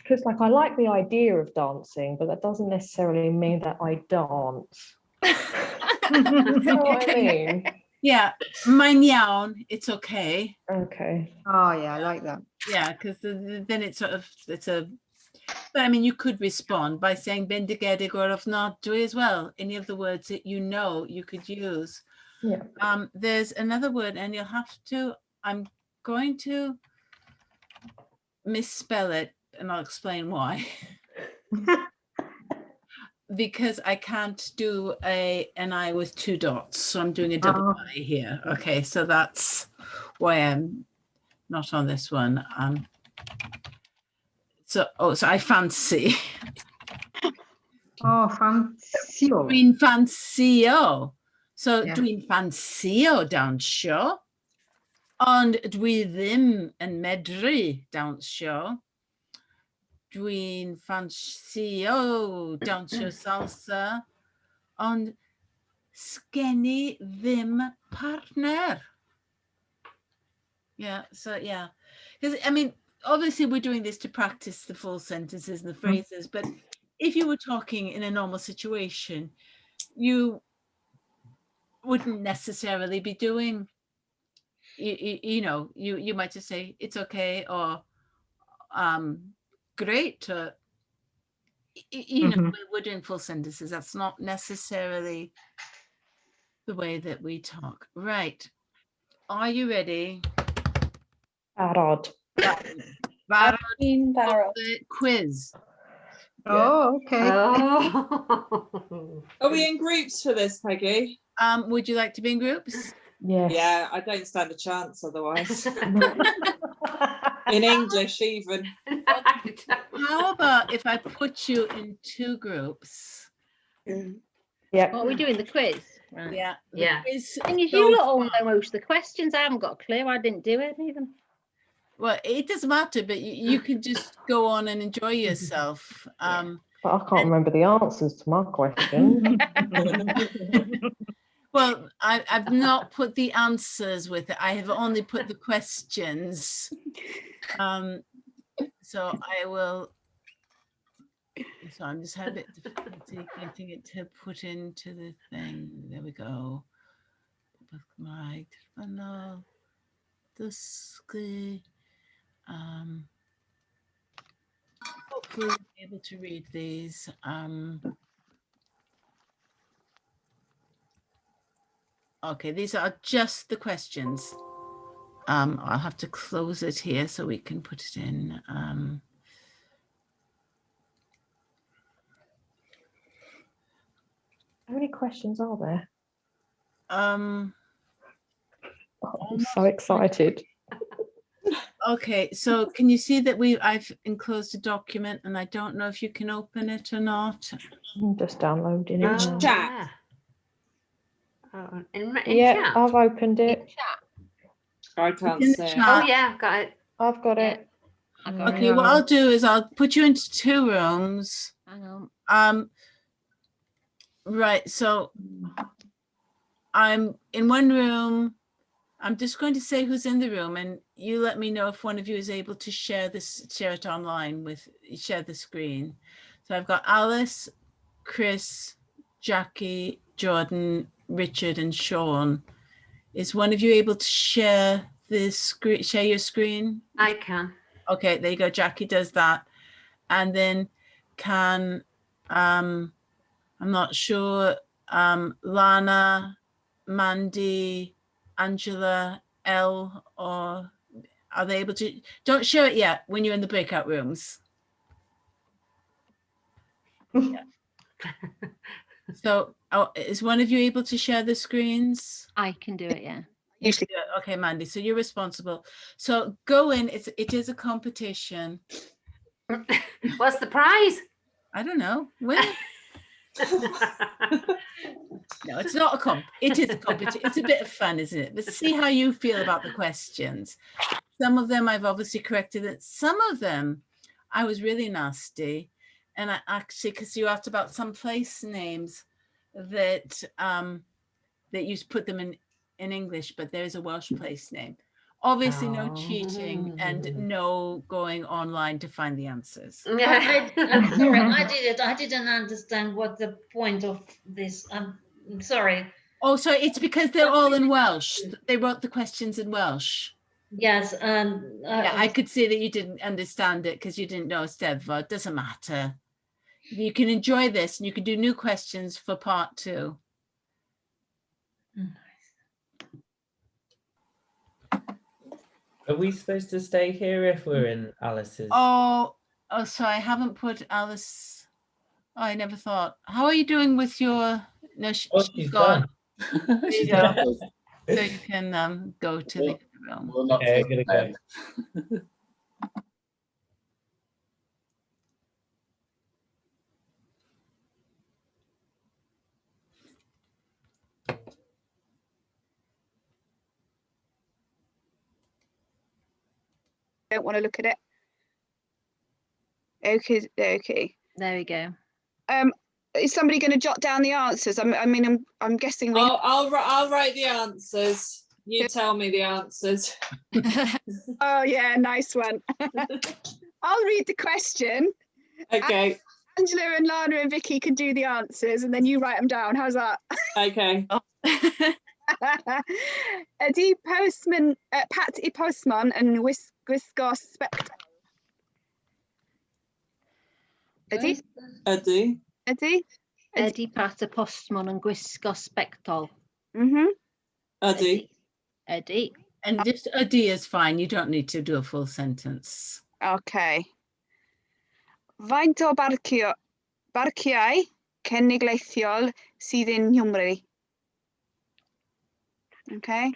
Because, like, I like the idea of dancing, but that doesn't necessarily mean that I dance. You know what I mean? Yeah, mae'n iawn, it's okay. Okay. Oh, yeah, I like that. Yeah, because then it's sort of, it's a But I mean, you could respond by saying bendigedig or ofnadwy as well. Any of the words that you know you could use. Yeah. There's another word, and you'll have to, I'm going to misspell it, and I'll explain why. Because I can't do an I with 2 dots, so I'm doing a double I here. Okay, so that's why I'm not on this one. So I fancy. Oh, fancio. Dwi'n fancio. So Yeah. dwi'n fancio dawnsio, ond dwi ddim yn medru dawnsio. Dwi'n fancio dawnsio salsa, ond sgenni ddim partner. Yeah, so yeah. Because I mean, obviously we're doing this to practice the full sentences and the phrases, but if you were talking in a normal situation, you wouldn't necessarily be doing, you know, you might just say it's okay, or great, or you know, we're doing full sentences. That's not necessarily the way that we talk. Right. Are you ready? Barod. Barod Barod. for the quiz. Oh, okay. Oh. Are we in groups for this, Peggy? Would you like to be in groups? Yes. Yeah, I don't stand a chance otherwise. In English, even. How about if I put you in 2 groups? Yeah. What are we doing? The quiz? Right. Yeah. Yeah. Quiz Thing is, so you lot all far. know most of the questions. I haven't got a clue. I didn't do it even. Well, it doesn't matter, but you can just go on and enjoy yourself. But I can't remember the answers to my question. Well, I've not put the answers with it. I have only put the questions. So I will. So I'm just having a bit difficulty getting it to put into the thing. There we go. Right. No. Dysgu. Hopefully you'll be able to read these. Okay, these are just the questions. I'll have to close it here so we can put it in. How many questions are there? Um, I'm so excited. Okay, so can you see that I've enclosed a document, and I don't know if you can open it or not. I'm just downloading it. Oh, now. Chat. Oh, in Yeah, chat? I've opened it. I can't in the say it. chat. Oh, yeah, got it. I've got it. I got Okay, it. what I'll do is I'll put you into 2 rooms. Hang on. Right, so I'm in one room. I'm just going to say who's in the room, and you let me know if one of you is able to share it online share the screen. So I've got Alice, Chris, Jackie, Jordan, Richard, and Sean. Is one of you able to share share your screen? I can. Okay, there you go. Jackie does that. And then can, I'm not sure, Lana, Mandy, Angela, Elle, or are they able to? Don't share it yet when you're in the breakout rooms. Yeah. So is one of you able to share the screens? I can do it, yeah. Usually. Okay, Mandy, so you're responsible. So go in, it is a competition. What's the prize? I don't know. Win. No, it's not a comp. It is a competition. It's a bit of fun, isn't it? Let's see how you feel about the questions. Some of them I've obviously corrected it. Some of them I was really nasty. And I actually, because you asked about some place names that that you put them in English, but there is a Welsh place name. Obviously, no cheating and no going online to find the answers. I'm sorry, I didn't understand what the point of this. I'm sorry. Oh, so it's because they're all in Welsh. They wrote the questions in Welsh. Yes, Yeah, I could see that you didn't understand it because you didn't know Steddfod. Doesn't matter. You can enjoy this and you can do new questions for part 2. Are we supposed to stay here if we're in Alice's? Oh, sorry, I haven't put Alice. Oh, I never thought. How are you doing with your? No, she's gone. There you go. So you can go to the other room. Okay, I'm gonna go. Don't want to look at it. Okay, okay. There we go. Is somebody going to jot down the answers? I'm guessing we. I'll write the answers. You tell me the answers. Oh yeah, nice one. I'll read the question. Okay. Angela and Lana and Vicky can do the answers, and then you write them down. How's that? Okay. Ydy postman, Pat I postman yn gwisgo spectol? Ydy? Ydy. Ydy? Ydy Pat y postman yn gwisgo spectol? Ydy. Ydy. And just ydy is fine. You don't need to do a full sentence. Okay. Faint o barciau cenedlaethol sydd yn Nghymru? Okay.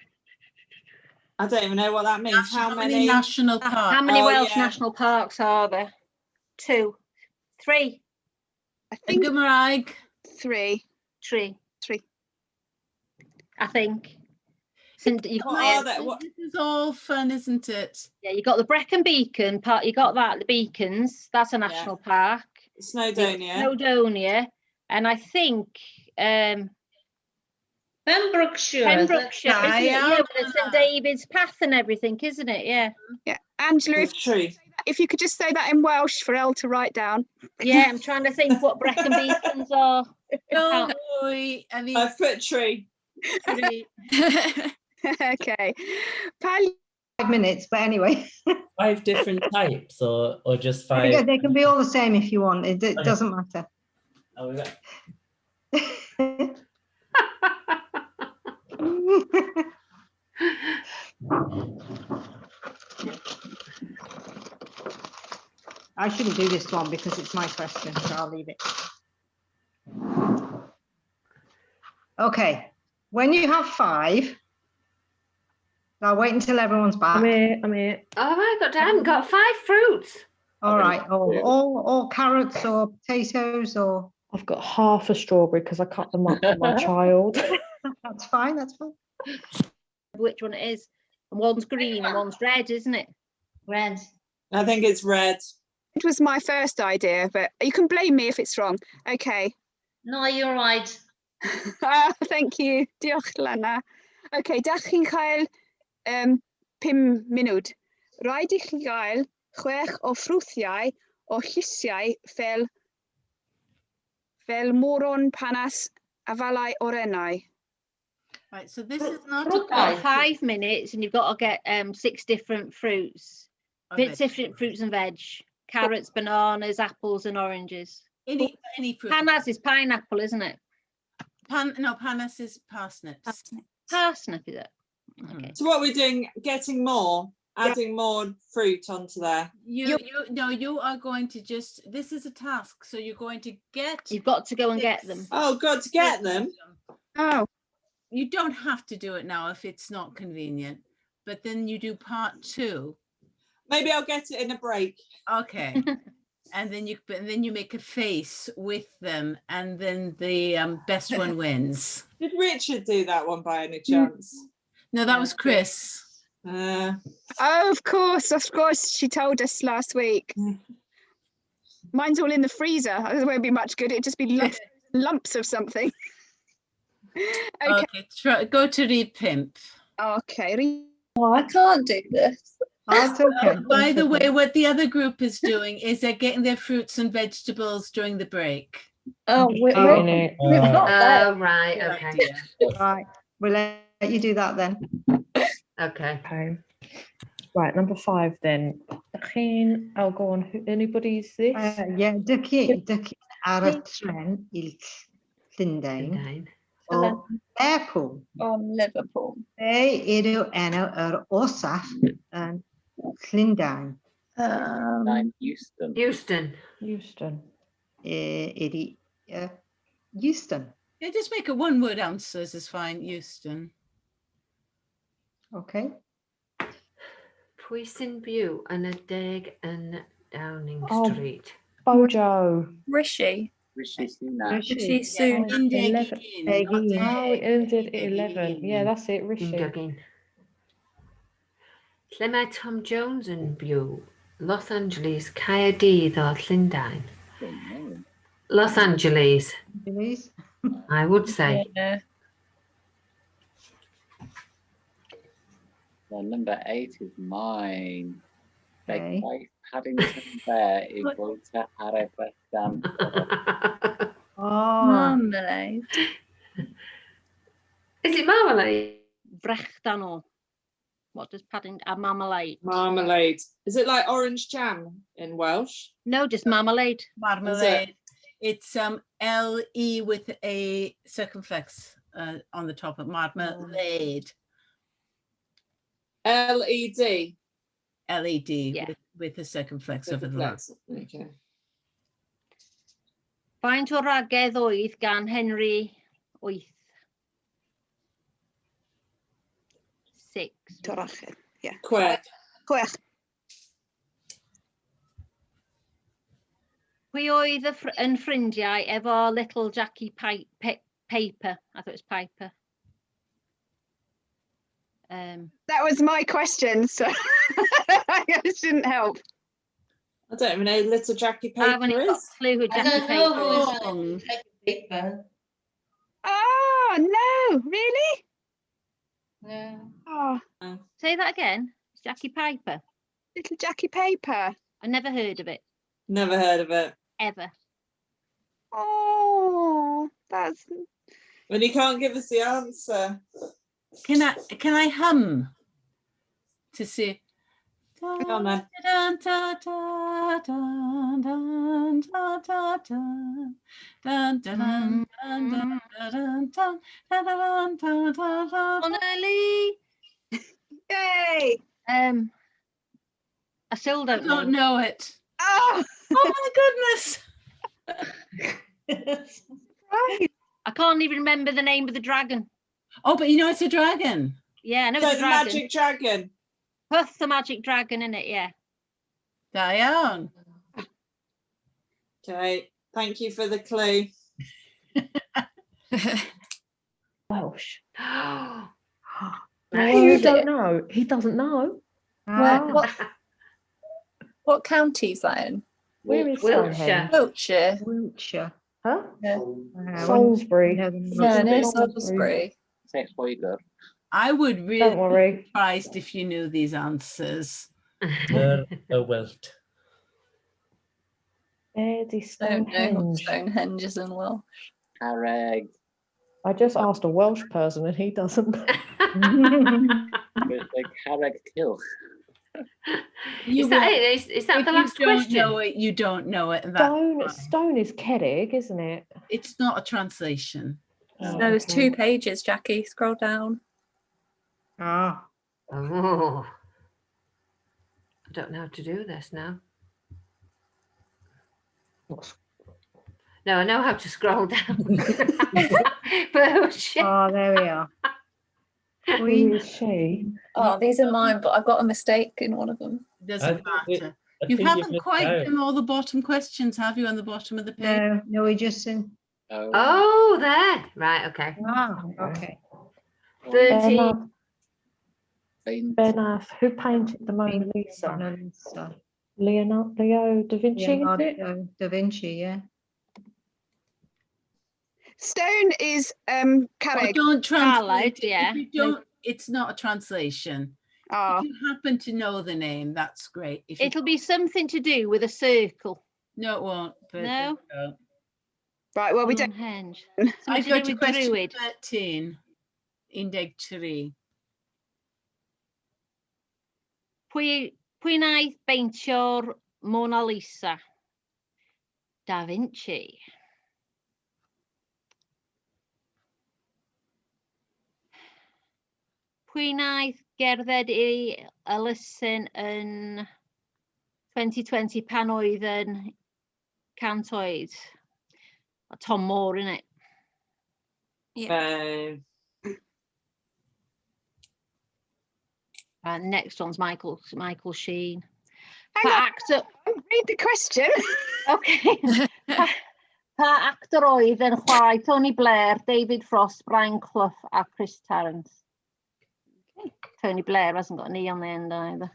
I don't even know what that means. How many national parks? How many Welsh national parks are there? 2, 3. I think In Gymraeg. 3. 3. 3. I think. This is all fun, isn't it? Yeah, you got the Brecon Beacon part. You got that, the Beacons. That's a national park. Snowdonia. Snowdonia, and I think Pembrokeshire. Pembrokeshire, isn't it? Yeah, with the St David's Path and everything, isn't it? Yeah. Yeah, Angela, if you could just say that in Welsh for Elle to write down. Yeah, I'm trying to think what Brecon Beacons are. Don't worry. I mean, I've put tree. Okay. 5 minutes, but anyway. 5 different types, or just 5? They can be all the same if you want. It doesn't matter. Oh, is that? I shouldn't do this one because it's my question, so I'll leave it. Okay, when you have 5, I'll wait until everyone's back. I'm here. Oh my God, I haven't got 5 fruits. All right, all carrots or potatoes or. I've got half a strawberry because I cut them up for my child. That's fine, that's fine. Which one it is? And one's green and one's red, isn't it? Red. I think it's red. It was my first idea, but you can blame me if it's wrong. Okay. No, you're right. Thank you. Diolch, Lana. Okay, dach chi'n cael 5 munud. Rhaid i chi gael 6 o ffrwythau o llysiau fel moron, panas a falau orenau. Right, so this is not You've got 5 minutes and you've got to get 6 different fruits. Different fruits and veg. Carrots, bananas, apples and oranges. Any fruit. Panas is pineapple, isn't it? Panas is parsnips. Parsnip, is it? Okay. So what we're doing, getting more, adding more fruit onto there. You are going to just, this is a task, so you're going to get. You've got to go and get them. Oh, got to get them. Oh. You don't have to do it now if it's not convenient, but then you do part 2. Maybe I'll get it in a break. Okay. And then you make a face with them, and then the best one wins. Did Richard do that one by any chance? No, that was Chris. Oh, of course, she told us last week. Mine's all in the freezer. It won't be much good. It'd just be lumps of something. Okay, go to read Pimp. Okay. Oh, I can't do this. That's okay. By the way, what the other group is doing is they're getting their fruits and vegetables during the break. Oh, we've got that. Oh, right, okay. Right, we'll let you do that then. Okay. Right, number 5 then. I'll go on. Anybody's this? Yeah, dyci ar y tren i Llundain o Lerpwl. On Liverpool. Be yw enw yr orsaf yn Llundain? Euston. Euston. Ydy Euston. Yeah, just make a one-word answers is fine, Euston. Okay. Pwy sy'n byw yn y deg yn Downing Oh. Street? Bojo. Rishi. Rishi Sunak. Rishi Soon. Indeg Pegi. Oh, it ended at 11. Yeah, that's it, Rishi. Undegin. Lle mae Tom Jones yn byw? Los Angeles, Caerdydd o Llundain. Los Angeles, Louise? I would say. Yeah. Well, number 8 is mine. Okay. Beck Paddington Bear i fwyta ar y bresdan. Oh, Marmalade. Is it marmalade? Brechdanol. What does Paddington? Marmalade. Marmalade. Is it like orange jam in Welsh? No, just marmalade. Marmalade. It's L-E with a circumflex on the top of marmalade. L-E-D. L-E-D Yeah. with a circumflex over the last. Okay. Faint o ragedd oedd gan Henry VIII? 6. Torachyn. Yeah. Chwech. Chwech. Pwy oedd yn ffrindiau efo Little Jackie Paper? I thought it was Piper. That was my question, so I just didn't help. I don't even know who Little Jackie I haven't Paper got is. a clue who I Jackie don't know who Paper is. is Jackie Paper. Oh, no, really? Yeah. Oh, Say that again. It's Jackie Piper. Little Jackie Paper. I never heard of it, Never heard of it. ever. Oh, that's... When you can't give us the answer. Can I hum to see? Go on then. Dun, dun, dun, dun, dun, dun, dun, dun. Dun, dun, dun, dun, dun, dun, dun, dun, dun, dun, dun, dun. Connolly. Yay! I still I don't don't know. know it. Oh, Oh my goodness. right. I can't even remember the name of the dragon. Oh, but you know it's a dragon. Yeah, I know So it's a the dragon. magic dragon. Pwth the magic dragon in it, yeah. Diane. Okay. Thank you for the clue. Welsh. Oh, You don't know. He doesn't know. Where, what county is that in? Where is Wiltshire. Wiltshire. Wiltshire. Huh? Yeah. Salisbury. Yeah, near Salisbury. Say Lloegr. I would really Don't be worry. surprised if you knew these answers. A Welt. Eddie Don't know what Stonehenge. Stonehenge is in Welsh. Carreg. I just asked a Welsh person and he doesn't. With the Carreg Kilch. You Is that will- it? Is that if the you last don't question? know it, you don't know it. And that's fine. Stone is Cerrig, isn't it? It's not a translation. Oh, No, it's okay. 2 pages, Jackie. Scroll down. Ah, Oh, I don't know how to do this now. No, I know how to scroll down. But shit. oh, there we are. Who is she? Oh, these are mine, but I've got a mistake in one of them. Doesn't matter. I You think haven't missed quite out. done all the bottom questions, have you, on the bottom of the page? No, we just in. Oh, there. Right, okay. Ah, okay. 13. Benath. Who painted the Mona Lisa? Mona Lisa. Leo da Vinci, is it? Leonardo da Vinci, yeah. Stone is Oh, Carreg. don't translate it. yeah. If you don't, it's not a translation. Oh, If you happen to know the name, that's great. If you It'll be something to do with a circle. no, it won't. But No? right. Well, we don't. Stonehenge. I Something to go do to with question Druid. 13. Indeg 3. Pwy wnaeth beintio'r Mona Lisa? Da Vinci. Pwy wnaeth gerdded i elusen yn 2020 pan oedd yn 100 oed? Tom Moore, innit? And next one's Michael Sheen. Read the question. Okay. Pa actor oedd yn chwarae Tony Blair, David Frost, Brian Clough a Chris Tarrant? Okay. Tony Blair hasn't got an E on the end either.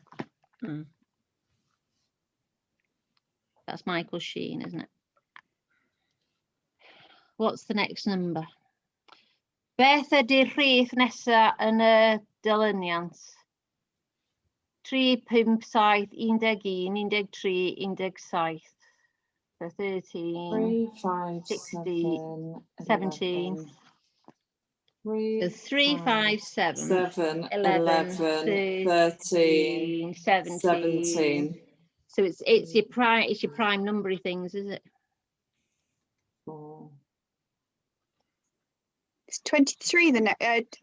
That's Michael Sheen, isn't it? What's the next number? Beth ydy'r rhif nesa yn y dilyniant? 3, 5, 7, 11, 13, 17. So 13, 3, 5, 60, 7, 17. 3, 5, 7, 11, 13, 17. So it's your prime numbery things, is it? It's 23 the next.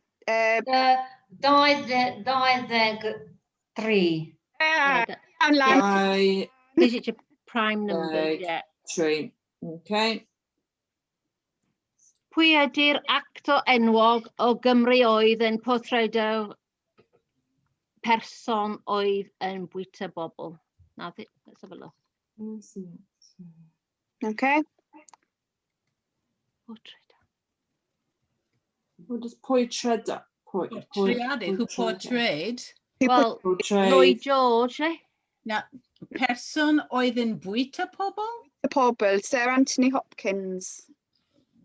Three. Is it your prime number? Yeah. 3. Okay. Pwy ydy'r actor enwog o Gymru oedd yn portreado person oedd yn bwyta bobl? Now, let's have a look. Okay. What does portreado? Who portrayed? Well, Lloyd George, eh? Now, person oedd yn bwyta pobl? The pobl, Sir Anthony Hopkins.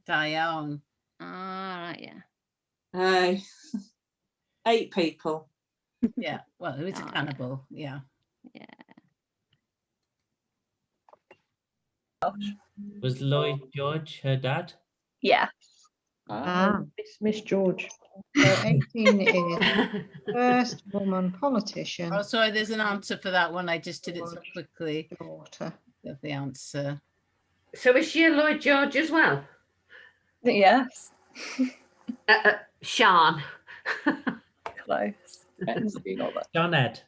Da iawn. Ah, right, yeah. 8 people. Yeah, well, it was a cannibal, yeah. Yeah. Was Lloyd George her dad? Yeah. Miss George. So 18 is first woman politician. Oh, sorry, there's an answer for that one. I just did it so quickly. Daughter. Got the answer. So is she a Lloyd George as well? Yes. Sean. Close. John Ed.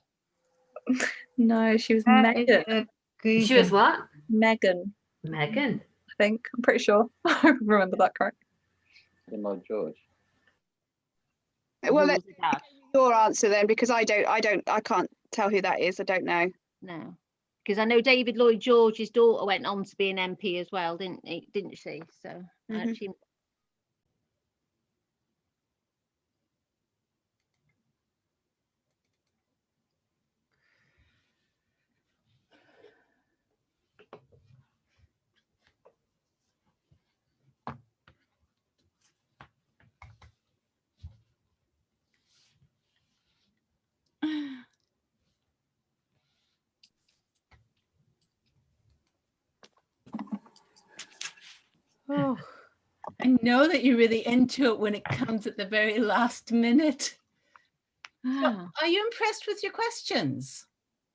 No, she was Megan. She was what? Megan. Megan. I think. I'm pretty sure. I remember that correct. Lloyd George. Well, let's your answer then, because I can't tell who that is. I don't know. No, because I know David Lloyd George's daughter went on to be an MP as well, didn't she? So actually. Oh, I know that you're really into it when it comes at the very last minute. So, are you impressed with your questions?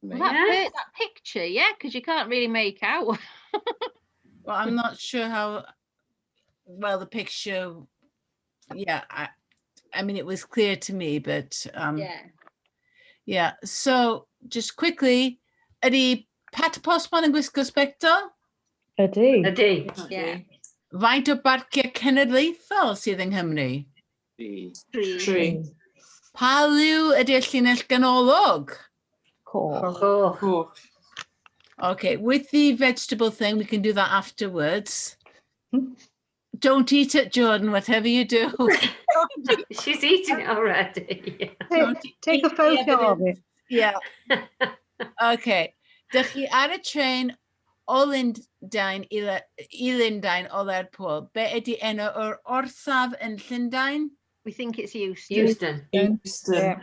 Well, that picture, yeah, because you can't really make out. Well, I'm not sure how well the picture, yeah, I mean, it was clear to me, but yeah. So just quickly, ydy Pat Postman yn gwisgo spectol? Ydy. Yeah. Faint o barciau cenedlaethol sydd yng Nghymru? 3. Pa liw ydy'r llinell ganolog? Coch. Okay, with the vegetable thing, we can do that afterwards. Don't eat it, Jordan, whatever you do. She's eating it already. Take a photo of it. Yeah. Okay. Dych chi ar y trên o Llundain i Llundain o Lerpwl? Be ydy enw o'r orsaf yn Llundain? We think it's Euston. Yeah.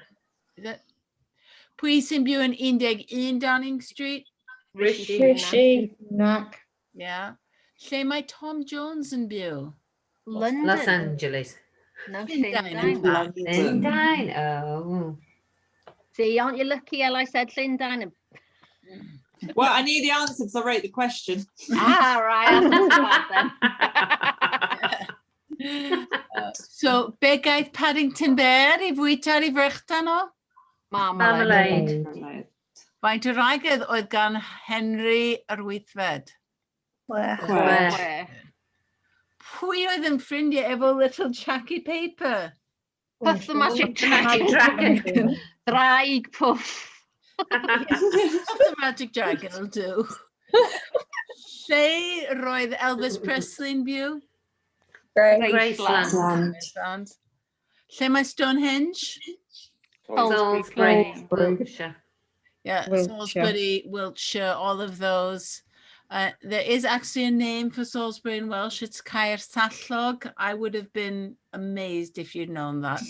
Pwy sy'n byw yn 11 Downing Street? Rishi Sunak. Yeah. Lle mae Tom Jones yn byw? London. Los Angeles. No, Llundain, Llundain. in fact. Llundain. Oh. See, aren't you lucky? I said Llundain. And... Well, I knew the answer because I wrote the question. Right. So, be gaeth Paddington Bear I fwyta ar ei frychtan o? Marmalade. Faint o ragedd oedd gan Henry yr Wythfed? Chwech. Pwy oedd yn ffrindiau efo Little Jackie Paper? Puff the Magic Magic Dragon. Draig Puff. Puff the Magic Dragon will do. Lle roedd Elvis Presley'n byw? Graceland. Lle mae Stonehenge? Salisbury, Wiltshire. Yeah, Wiltshire. Salisbury, Wiltshire, all of those. There is actually a name for Salisbury in Welsh. It's Caer Sallog. I would have been amazed if you'd known that.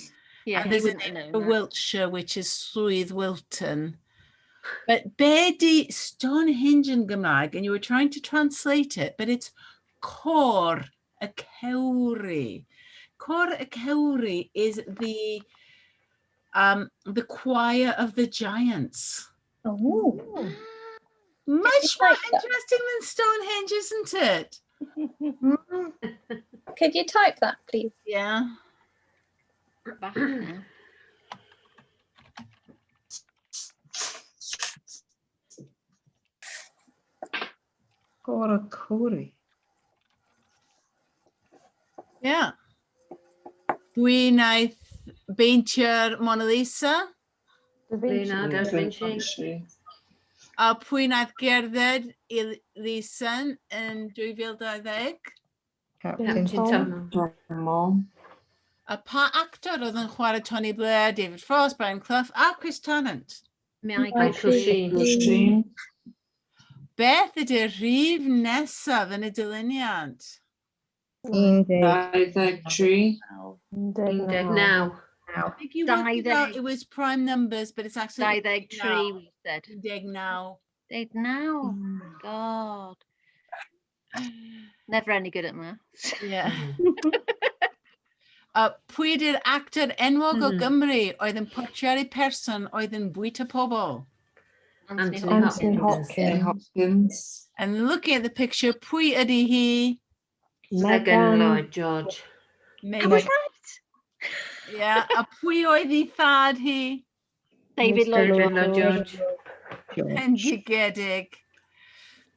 Yeah, And there's a name for Wiltshire, which is Swydd Wilton. But be di Stonehenge in Gymraeg, and you were trying to translate it, but it's Cor y Cewri. Cor y Cewri is the choir of the giants. Oh. Much more interesting than Stonehenge, isn't it? Could you type that, please? Yeah. Goracori. Yeah. Pwy wnaeth beintio'r Mona Lisa? Leonardo da Vinci. A pwy wnaeth gerdded I Lisan yn 2020? Captain Tom. A pa actor oedd yn chwarae Tony Blair, David Frost, Brian Clough a Chris Tarrant? Michael Sheen. Beth ydy'r rhif nesaf yn y dyluniad? 23. Now. I think you worked it out, it was prime numbers, but it's actually 23 we said. 19. 19. God. Never any good at maths. Yeah. Pwy ydy'r actor enwog o Gymru oedd yn portreadu person oedd yn bwyta pobl? Anthony Hopkins. And looking at the picture, pwy ydy hi? Megan Lloyd George. I was right. Yeah, a pwy oedd I thad hi? David Lloyd George. Bendigedig.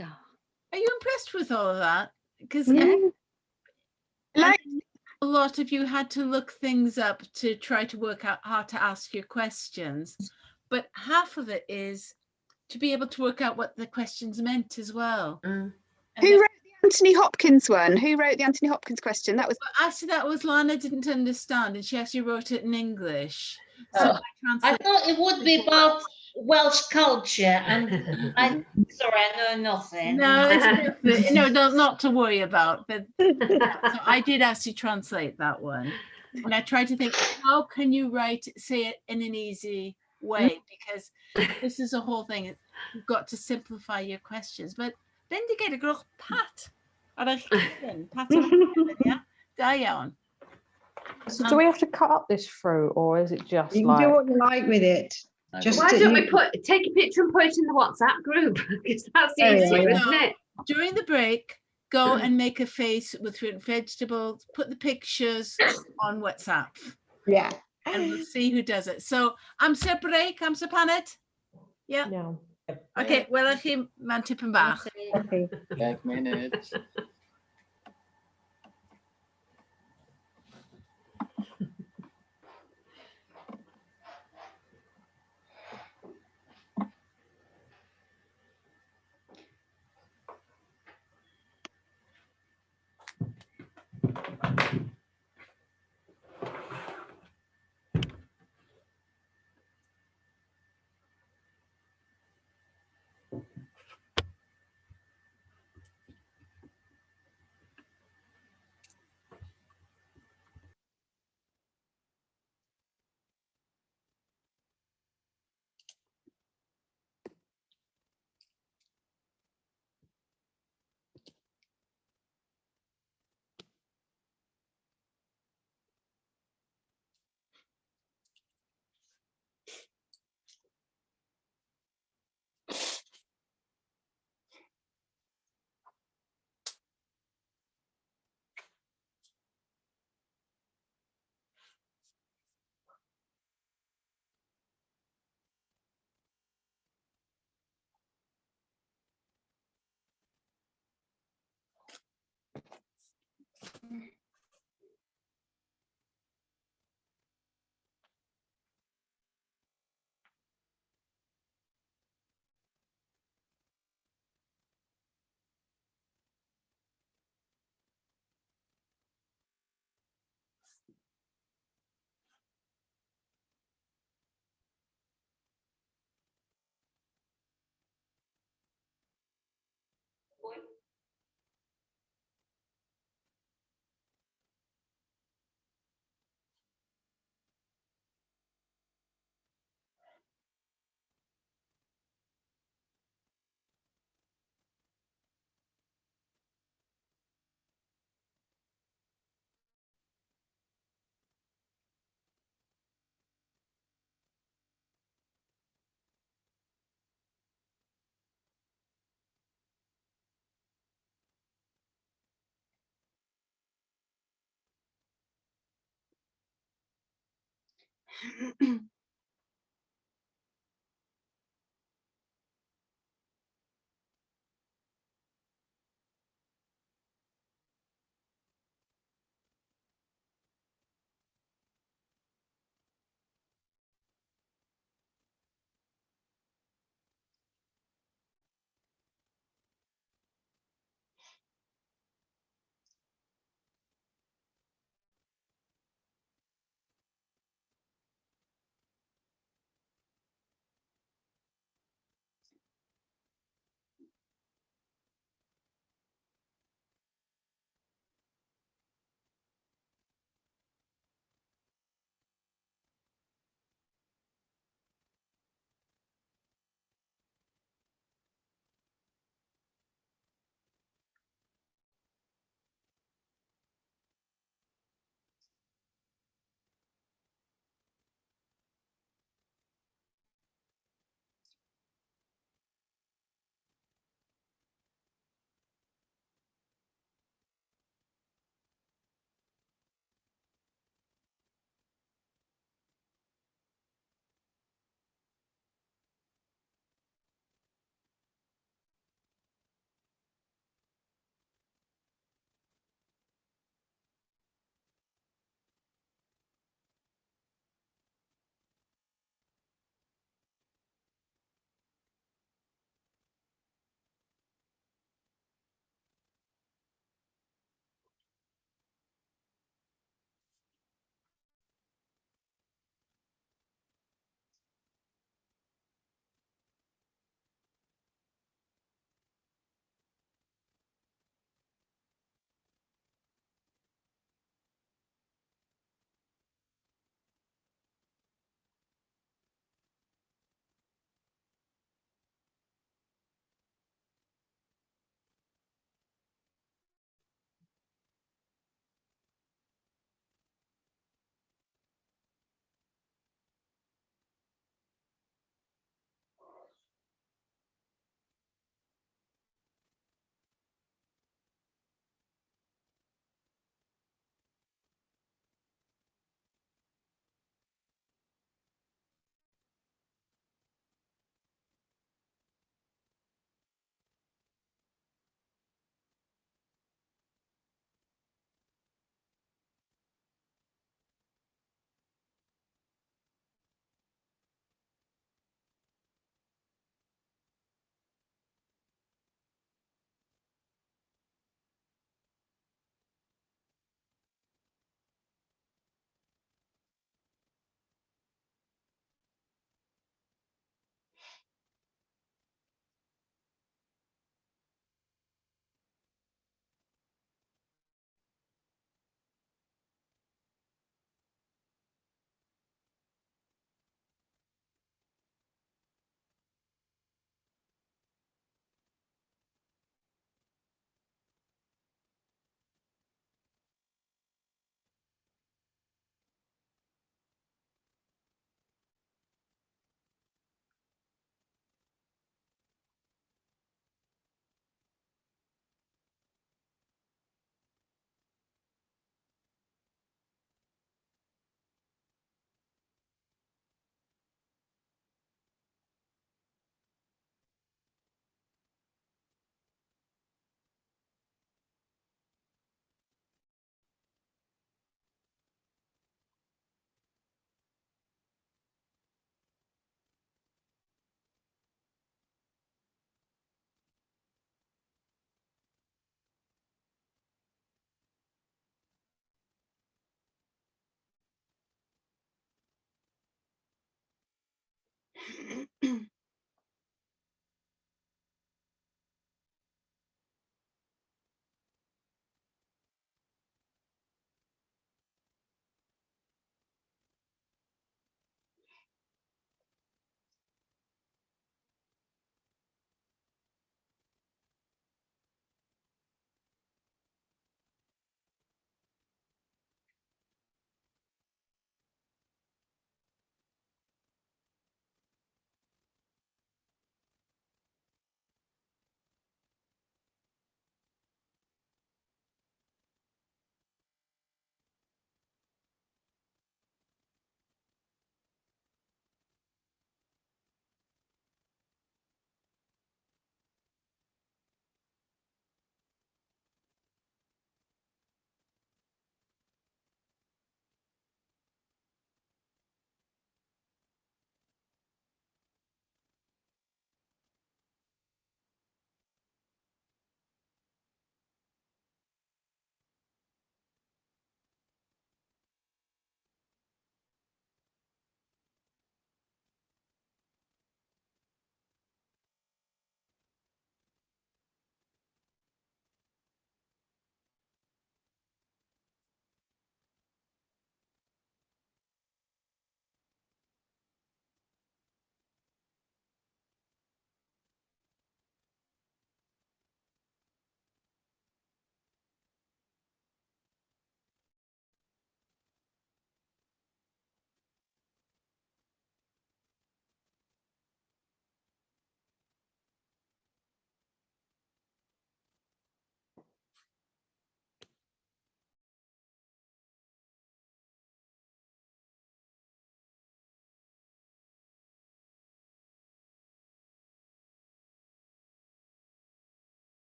Are you impressed with all of that? Because Like, a lot of you had to look things up to try to work out how to ask your questions, but half of it is to be able to work out what the questions meant as well. who wrote the Anthony Hopkins one? Who wrote the Anthony Hopkins question? That was Actually, that was Lana didn't understand, and she actually wrote it in English. So I thought it would be about Welsh culture, and I know nothing. No, it's not to worry about. But so I did actually translate that one, and I tried to think, how can you say it in an easy way? Because this is a whole thing. You've got to simplify your questions. But then you get a girl pat. Da iawn. So do we have to cut up this through, or is it just You like... can do what you like with it. Just Why don't we take a picture and put it in the WhatsApp group? Because that's easier, isn't it? During the break, go and make a face with fruit and vegetables, put the pictures on WhatsApp. Yeah. And we'll see who does it. So, amser break, amser paned? Yeah. No. Okay, wel chi mewn tipyn bach. Okay. 10 minutes.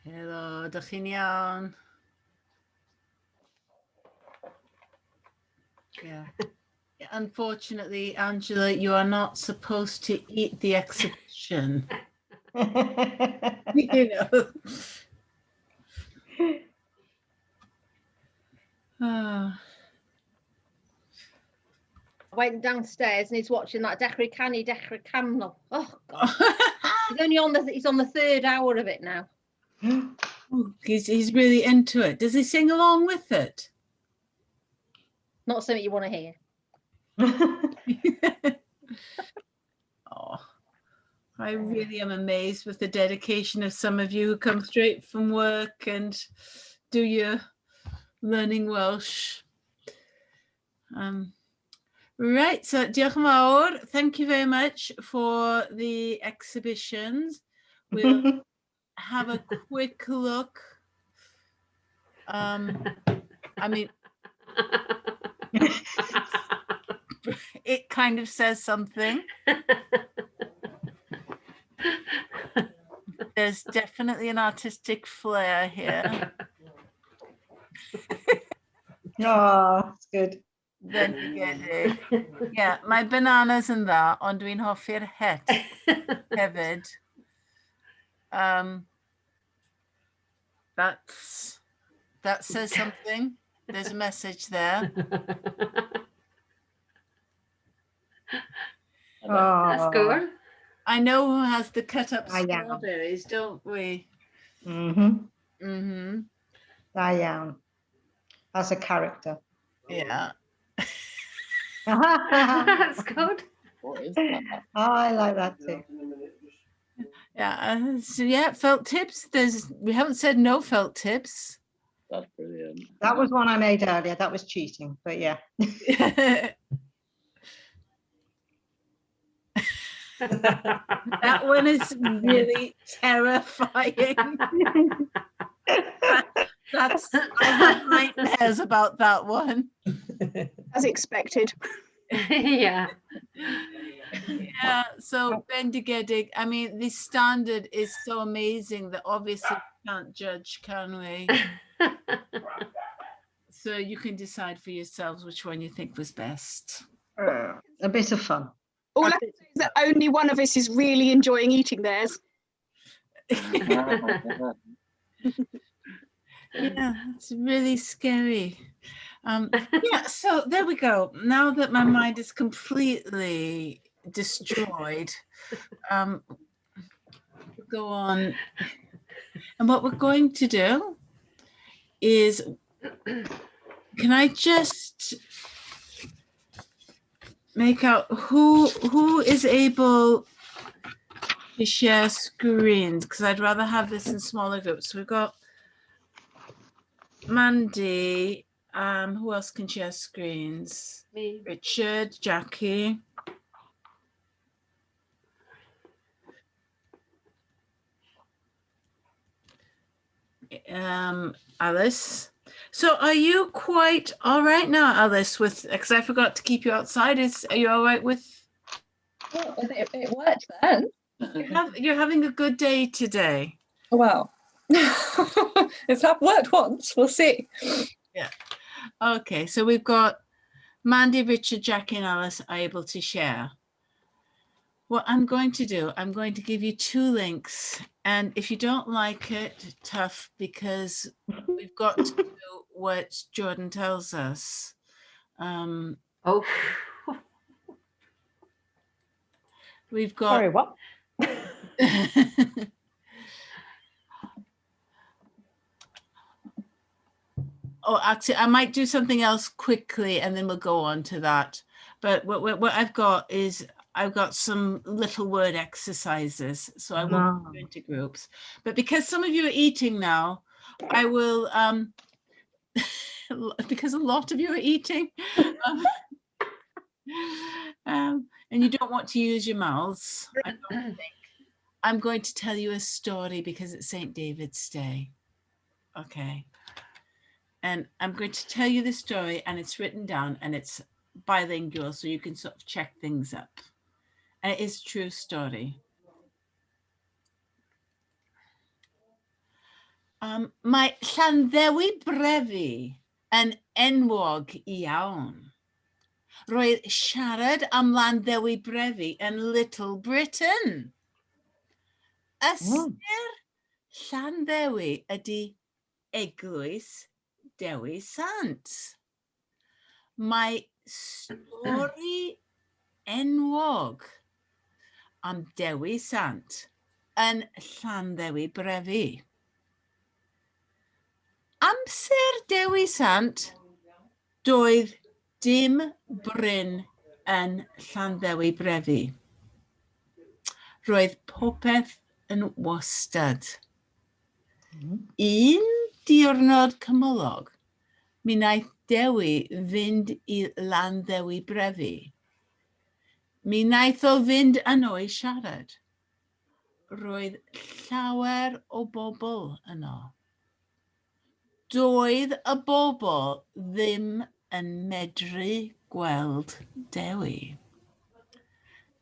Helo, dych chi'n iawn? Yeah. Unfortunately, Angela, you are not supposed to eat the exhibition. You know. Ah. I went downstairs and he's watching that Dechrau Canu, Dechrau Camno. Oh God. He's on the third hour of it now. Oh, he's really into it. Does he sing along with it? Not something you want to hear. Oh, I really am amazed with the dedication of some of you who come straight from work and do your learning Welsh. Right, so diolch yn fawr. Thank you very much for the exhibitions. We'll have a quick look. I mean, it kind of says something. There's definitely an artistic flair here. Oh, it's good. Bendigedig. Yeah, my bananas yn dda, ond dwi'n hoffi'r het hefyd. That says something. There's a message there. That's good. I know who has the cut up Da iawn. strawberries, don't we? Da iawn. That's a character. Yeah. That's good. What is that? I like that too. Yeah. So yeah, felt tips. We haven't said no felt tips. That's brilliant. That was one I made earlier. That was cheating, but yeah. That one is really terrifying. That's I have nightmares about that one. As expected. Yeah. Yeah, so Bendigedig, I mean, the standard is so amazing that obviously we can't judge, can we? So you can decide for yourselves which one you think was best. A bit of fun. All I can say is that only one of us is really enjoying eating theirs. Yeah, it's really scary. Yeah, so there we go. Now that my mind is completely destroyed, go on. And what we're going to do is, can I just make out who is able to share screens? Because I'd rather have this in smaller groups. So we've got Mandy. Who else can share screens? Me. Richard, Jackie. Alice. So are you quite all right now, Alice, with, because I forgot to keep you outside. Are you all right with? Yeah, it worked then. You're having a good day today. Well, it's worked once. We'll see. Yeah. Okay, so we've got Mandy, Richard, Jackie, and Alice are able to share. What I'm going to do, I'm going to give you 2 links. And if you don't like it, tough, because we've got to do what Jordan tells us. Oh. We've got... Sorry, what? Oh, actually, I might do something else quickly and then we'll go on to that. But what I've got is I've got some little word exercises. So I will go into groups. But because some of you are eating now, I will, because a lot of you are eating, and you don't want to use your mouths, I don't think. I'm going to tell you a story because it's St. David's Day. Okay. And I'm going to tell you the story, and it's written down, and it's bilingual, so you can sort of check things up. And it is a true story. Mae Llanddewi Brefi yn enwog iawn. Roedd siarad am Llanddewi Brefi yn Little Britain. Ystyr Llanddewi ydy eglwys Dewi Sant. Mae stori enwog am Dewi Sant yn Llanddewi Brefi. Amser Dewi Sant, doedd dim bryn yn Llanddewi Brefi. Roedd popeth yn wastad. Un diwrnod cymylog, mi wnaeth Dewi fynd I Landdewi brefi. Mi wnaeth o fynd yno I siarad. Roedd llawer o bobl yno. Doedd y bobl ddim yn medru gweld Dewi.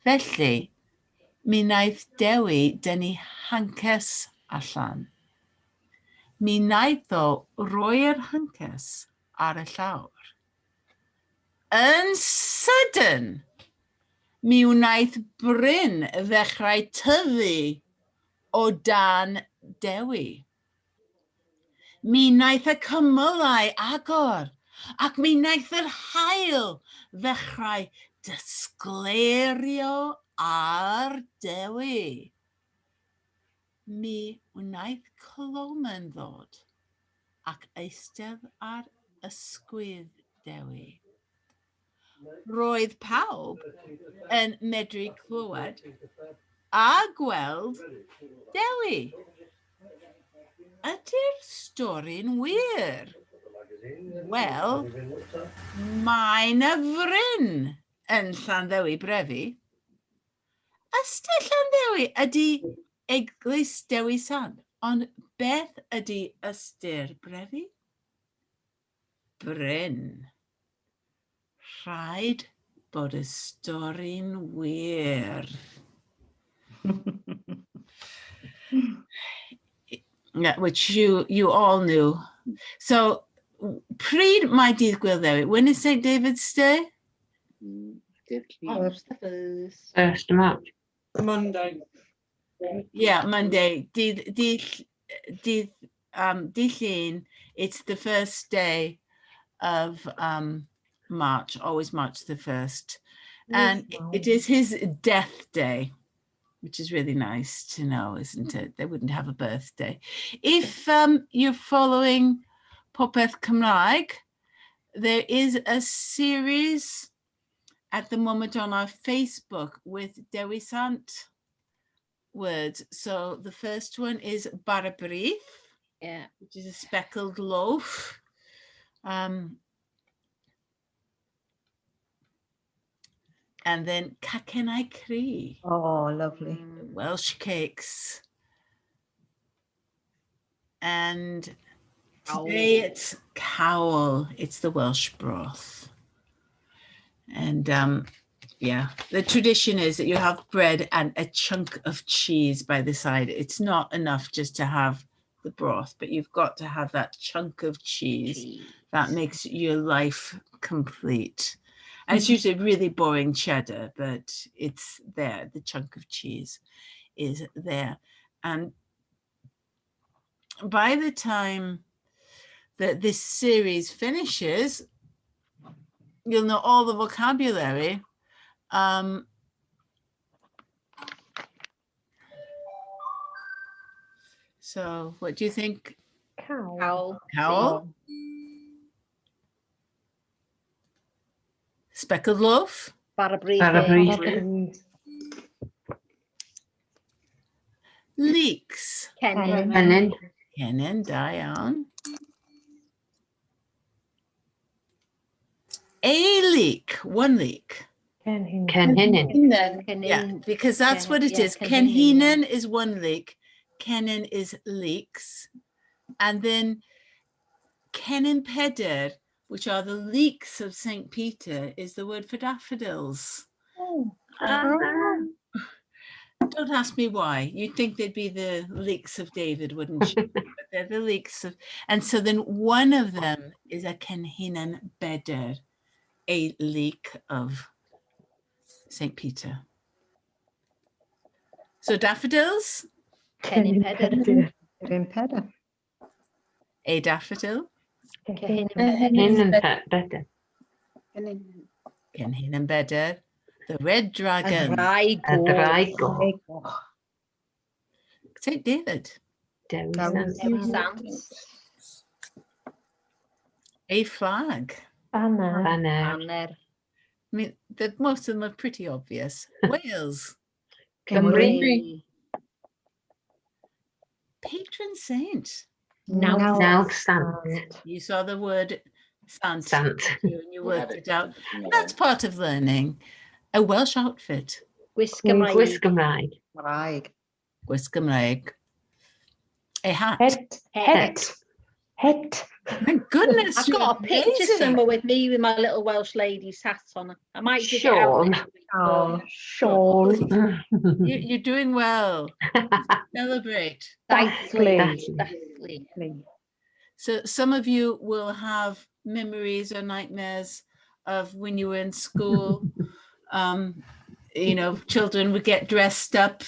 Felly, mi wnaeth Dewi dynnu hancas allan. Mi wnaeth o roi'r hancas ar y llawr. Yn sydyn, mi wnaeth Bryn ddechrau tyfu o dan Dewi. Mi wnaeth y cymylau agor, ac mi wnaeth yr haul ddechrau dysgleirio ar Dewi. Mi wnaeth Clomen ddod ac eistedd ar ysgwydd Dewi. Roedd pawb yn medru clywed a gweld Dewi. Ydy'r stori'n wir? Wel, mae'n Fryn yn Llanddewi brefi. Ystyr Llanddewi ydy Eglwys Dewi Sant, ond beth ydy ystyr brefi? Bryn. Rhaid bod y stori'n wir. Yeah, which you all knew. So, pryd mae dydd Gwyl Ddewi? When is St David's Day? First of March. Monday. Yeah, Monday. Dydd Llun, it's the first day of March, always March the 1st. And it is his death day, which is really nice to know, isn't it? They wouldn't have a birthday. If you're following Popeth Cymraeg, there is a series at the moment on our Facebook with Dewi Sant words. So the first one is bara brith, which is a speckled loaf. And then cacennau cri. Oh, lovely. Welsh cakes. And today it's cawl. It's the Welsh broth. And yeah, the tradition is that you have bread and a chunk of cheese by the side. It's not enough just to have the broth, but you've got to have that chunk of cheese. That makes your life complete. And it's usually really boring cheddar, but it's there. The chunk of cheese is there. And by the time that this series finishes, you'll know all the vocabulary. So what do you think? Cawl. Cawl? Speckled loaf? Bara brith. Leeks. Cennin. Cennin, da iawn. A leek, one leek. Cenhinen. Yeah, because that's what it is. Cenhinen is one leek. Cennin is leeks. And then Cennin Peder, which are the leeks of St. Peter, is the word for daffodils. Don't ask me why. You'd think they'd be the leeks of David, wouldn't you? But they're the leeks of... And so then one of them is a Cenhinen Beder, a leek of St. Peter. So daffodils? Cennin Peder. Cennin Peder. A daffodil? Cenhinen Beder. Cenhinen Beder. The red dragon. A Drago. St. David. Dewi Sant. A flag. Banner. Banner. I mean, most of them are pretty obvious. Wales. Cymru. Patron saint. Nawr Sant. You saw the word Sant. Sant. And you worked it out. And that's part of learning. A Welsh outfit. Gwisg Gwisg Gymraeg. Gymraeg. Gwisg Gymraeg. A hat. Het. Thank goodness. I've you're got a picture amazing. somewhere with me with my little Welsh lady's hat on. I might dig it out Sean. next week. Oh, Sean. You're doing well. Celebrate. Thankfully. Dathlu. Thankfully. So some of you will have memories or nightmares of when you were in school. You know, children would get dressed up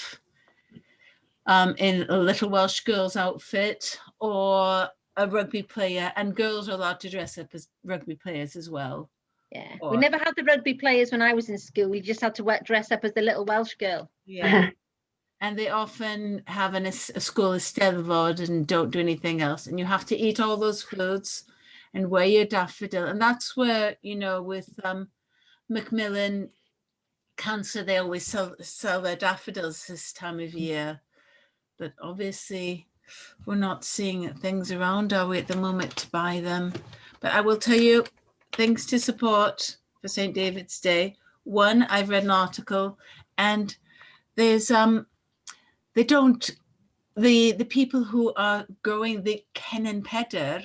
in a little Welsh girl's outfit or a rugby player, and girls are allowed to dress up as rugby players as well. Yeah. Or- We never had the rugby players when I was in school. We just had to dress up as the little Welsh girl. Yeah. And they often have a school Eisteddfod and don't do anything else. And you have to eat all those foods and wear your daffodil. And that's where, you know, with Macmillan Cancer, they always sell their daffodils this time of year. But obviously, we're not seeing things around, are we, at the moment to buy them? But I will tell you things to support for St. David's Day. One, I've read an article, and there's the people who are growing the Ken and Pedder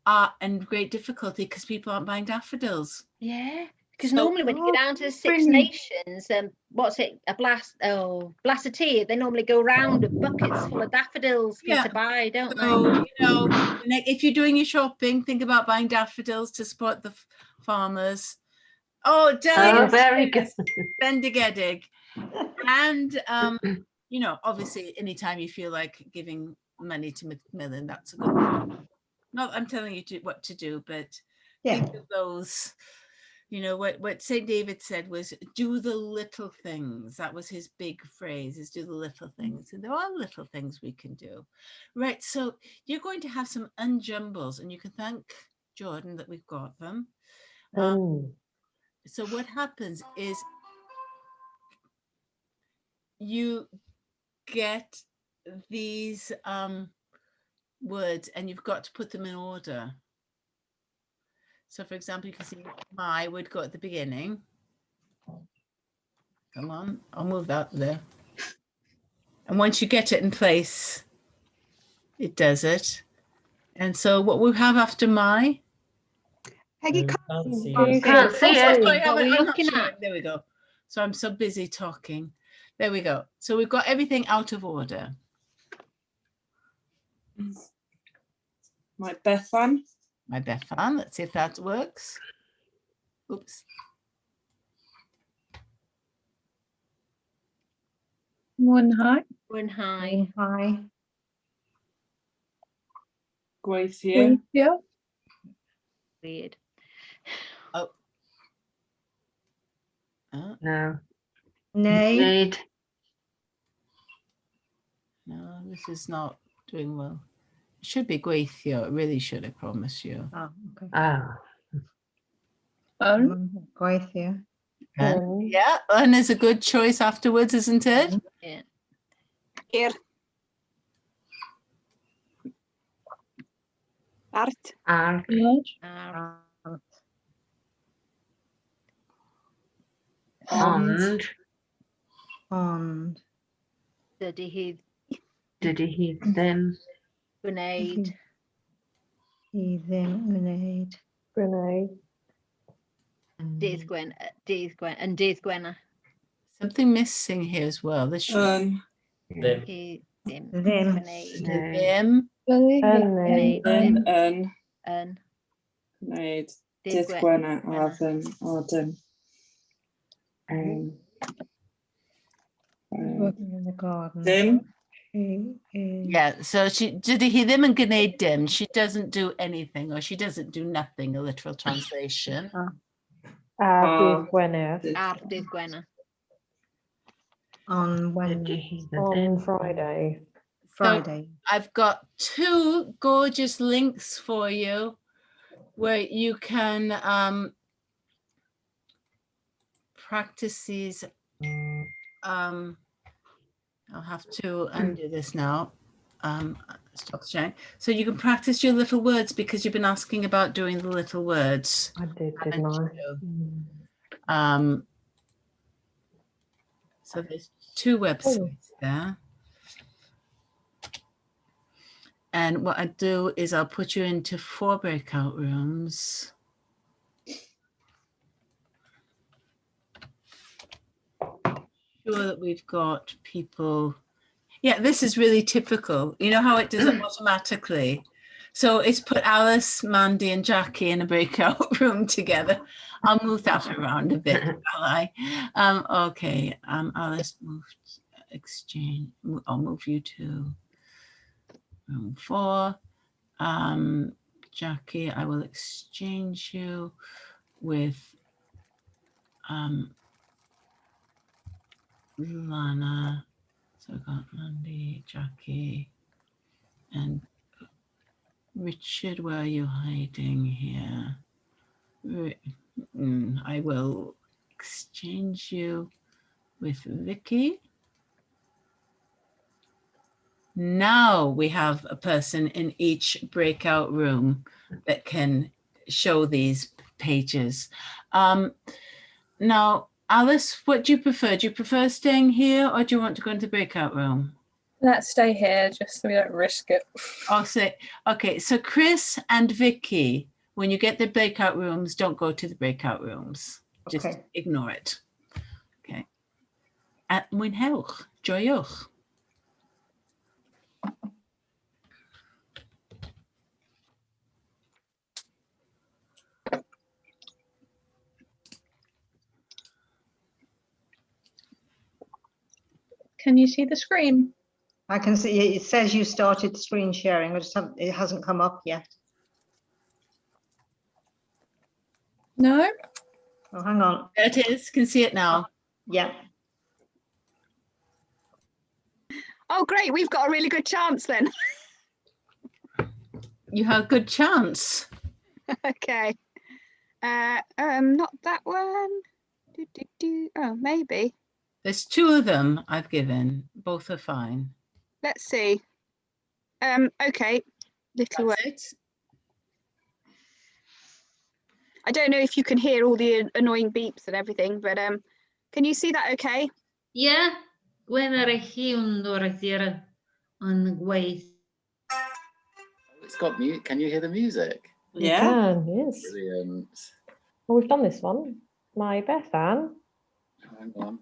are in great difficulty because people aren't buying daffodils. Yeah. Because So- normally when you go down to the Six Nations, what's it, a blastatea, they normally go round with buckets full of daffodils for you Yeah. to buy, don't So, they? you know, if you're doing your shopping, think about buying daffodils to support the farmers. Oh, Delia's very good. Bendigedig. And, you know, obviously, anytime you feel like giving money to Macmillan, that's a good thing. Not I'm telling you what to do, but think of those. You know, what St. David said was, do the little things. That was his big phrase, is do the little things. And there are little things we can do. Right, so you're going to have some unjumbles, and you can thank Jordan that we've got them. So what happens is you get these words, and you've got to put them in order. So, for example, you can see my would go at the beginning. Come on, I'll move that there. And once you get it in place, it does it. And so what we have after my... Peggy, Can't see You it. can't see it. What are we I'm not looking sure. at? There we go. So I'm so busy talking. There we go. So we've got everything out of order. My Bethan. My Bethan, let's see if that works. Oops. One high. One high. Hi. Gweithio. Yeah. Weird. Oh. No. Nay. Need. No, this is not doing well. It should be gweithio. It really should, I promise you. Oh, okay. Ah. Gweithio. And, yeah, and is a good choice afterwards, isn't it? Yeah. Here. Art. Ar. Ond. Ond. Ond. Dydy hi Dydy hi ddim. gwneud. I ddim wneud. Grenade. Dydd Gwenna. Something missing here as well. This should Them. Hi ddim Ddim. gwneud. them. Grenade. Yn. Yn. Gwneud. Dydd Dydd Gwenna. Ardyn. Working in the garden. Dim. She is. Yeah, so she did he ddim yn gwneud dim. She doesn't do anything, or she doesn't do nothing, a literal translation. Dydd Gwener. Ar dydd Gwenna. On Dydy Wednesday. hi ddim. On Friday. Friday. I've got two gorgeous links for you where you can practice these. I'll have to undo this now. stop sharing. So you can practice your little words because you've been asking about doing the little words. I did, didn't I? So there's 2 websites there. And what I do is I'll put you into 4 breakout rooms. Sure that we've got people. Yeah, this is really typical. You know how it does it automatically? So it's put Alice, Mandy and Jackie in a breakout room together. I'll move that around a bit, shall I? Okay, Alice moved exchange. I'll move you to room 4. Jackie, I will exchange you with Lana. So I've got Mandy, Jackie, and Richard. Where are you hiding here? I will exchange you with Vicky. Now we have a person in each breakout room that can show these pages. Now, Alice, what do you prefer? Do you prefer staying here or do you want to go into the breakout room? Let's stay here just so we don't risk it. I'll say, okay, so Chris and Vicky, when you get the breakout rooms, don't go to the breakout rooms. Just ignore it. Okay. At mwynhewch, joiwch. Can you see the screen? I can see it says you started screen sharing. I just haven't, it hasn't come up yet. No. Oh, hang on. There it is. Can see it now. Yeah. Oh, great. We've got a really good chance then. You have a good chance. Okay. Not that one. Oh, maybe. There's 2 of them I've given. Both are fine. Let's see. Okay. Little word. I don't know if you can hear all the annoying beeps and everything, but can you see that okay? Yeah. When are he on way? It's got mute. Can you hear the music? Yeah. Yes. Brilliant. Well, we've done this one. My Beth Ann. Hang on.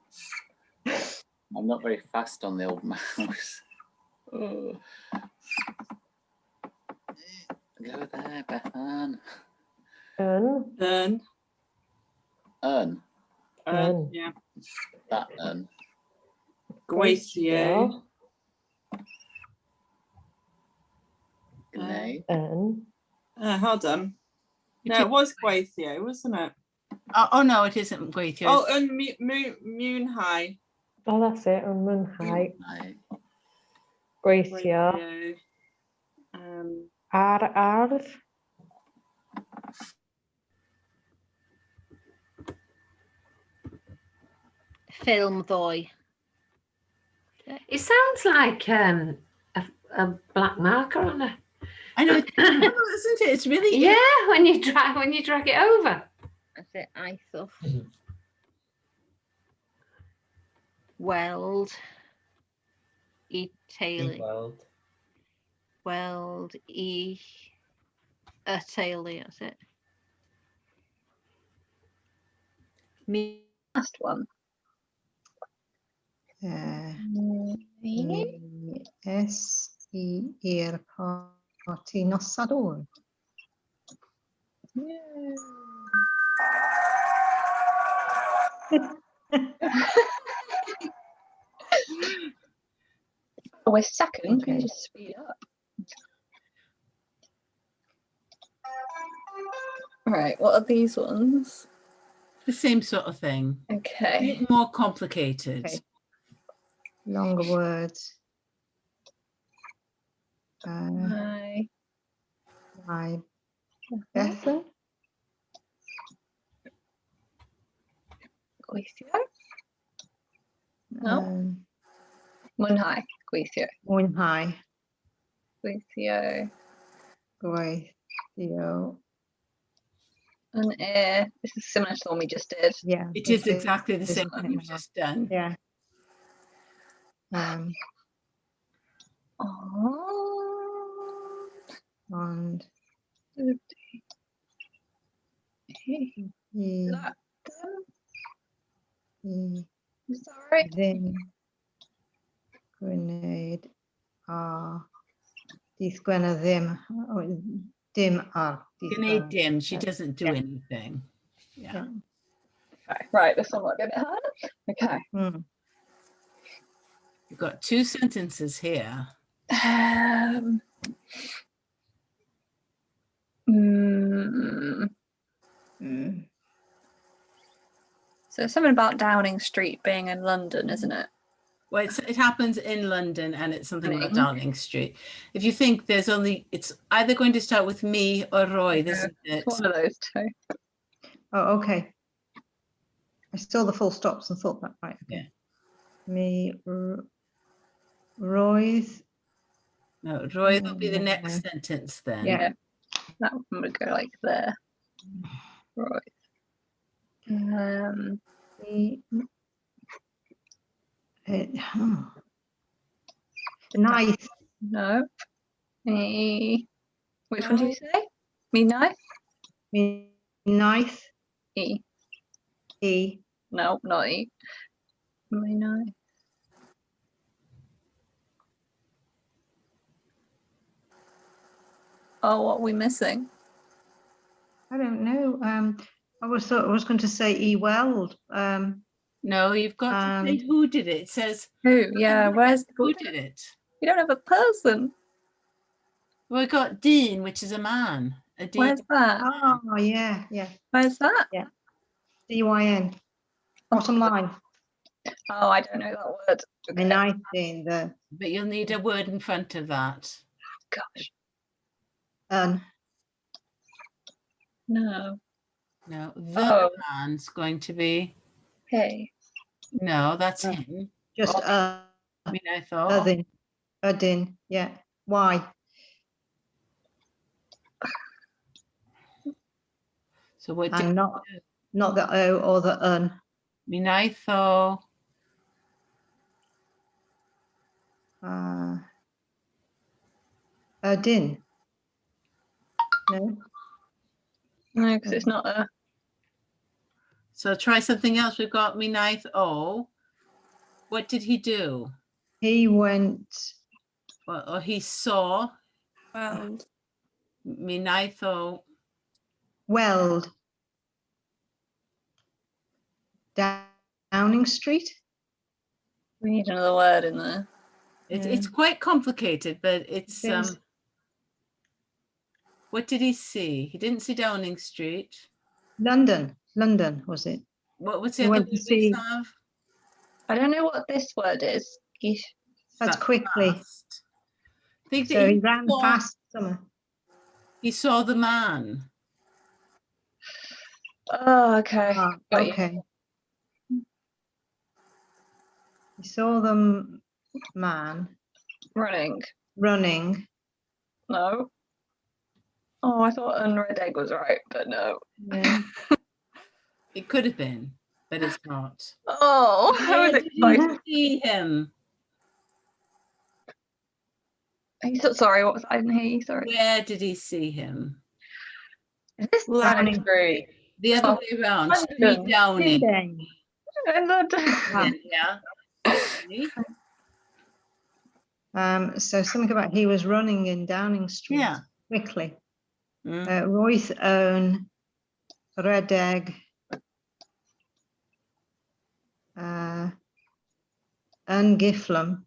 I'm not very fast on the old mouse. Oh. Go there, Beth Ann. Earn. Yeah. That earn. Gweithio. Gneu. Hold on. No, it was Gweithio, wasn't it? Oh no, it isn't Gweithio. Oh, and Mynediad. Oh, that's it. Mynediad. Gweithio. Ardd. Ffilm ddoe. It sounds like a black marker on a. I know, isn't it? It's really when you drag it over. That's it. Aethwch. Weld. I teulu. Weld I y teulu. That's it. Last one. Es i'r parti nosador. Oh, we're second. Can you just speed up? All right. What are these ones? the same sort of thing. Okay. A bit more complicated. Okay. Longer words. Hi. My Bethan. Gweithio. No. Mwynhau. Gweithio. Mwynhau. Gweithio. Gweithio. An air. This is similar to the one we just did. Yeah. It is exactly the this same one thing you've now. just done. Yeah. Oh. And Is that them? Is that right? Then grenade di sgwenna ddim dim ar di Gwneud sgwenna. dim, she doesn't do Yeah. anything. Yeah. Okay, right, this one might be a bit harder. Okay. You've got 2 sentences here. So something about Downing Street being in London, isn't it? Well, it happens in London and it's something about Running. Downing Street. If you think it's either going to start with me or Roy, isn't it? It's one of those two. Oh, okay. I saw the full stops and thought that, right, okay. Me, Roy's. No, Roy will be the next sentence then. Yeah, that one would go like there. Right. Nice. No. Me. Which one did you say? Me nice? Me nice. E. E. No, not E. Me nice. Oh, what are we missing? I don't know. I was going to say E Weld. No, you've got to say who did it. It says who. Yeah, where's who did it? We don't have a person. Well, we got Dean, which is a man. A Dean. Where's that? Oh, yeah, yeah. Where's that? Yeah. D-Y-N. Bottom line. Oh, I don't know that word. Okay. Nice in the. But you'll need a word in front of that. Gosh. No. No, the man's going to be. Hey. No, that's him. Just I mean, I thought. Ydyn, yeah. Why? So what? And not the O or the un. Mi wnaeth o. Ydyn. No. No, because it's not a. So try something else. We've got mi wnaeth o. What did he do? He went. Well, or he saw. Weld. Mi wnaeth o. Weld. Downing Street. We need another word in there. It's quite complicated, but it's what did he see? He didn't see Downing Street. London was it? What's the other word we have? I don't know what this word is. That's quickly. Fast. Think so he ran past someone. He saw the man. Oh, okay. Okay. He saw the man running. No. Oh, I thought unread egg was right, but no. Yeah. It could have been, but it's not. Oh, how was it Did see him? Sorry, what was I didn't hear you? Sorry. Where did he see him? Is this Downing Street? The other way around. Street Downing. Yeah. So something about he was running in Downing Street quickly. Roy's own redeg Ungiflum.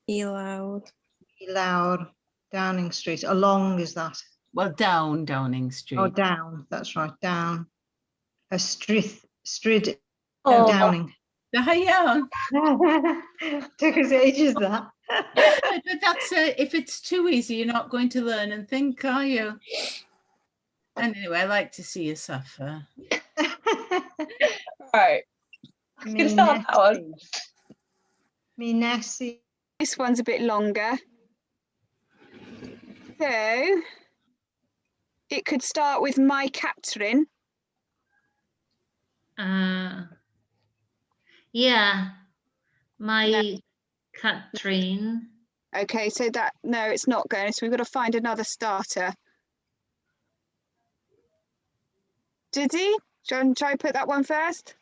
Elawr Downing Street. Along is that? Well, down Downing Street. Oh, down. That's right. Down. A strid. Oh, Downing. Yeah. Took us ages that. But that's if it's too easy, you're not going to learn and think, are you? Anyway, I like to see you suffer. Right. Good stuff, Howard. Mynediad. This one's a bit longer. So it could start with my Catherine. Yeah, my Catherine. Okay, so that, no, it's not going. So we've got to find another starter. Did he? Do you want to try and put that one first?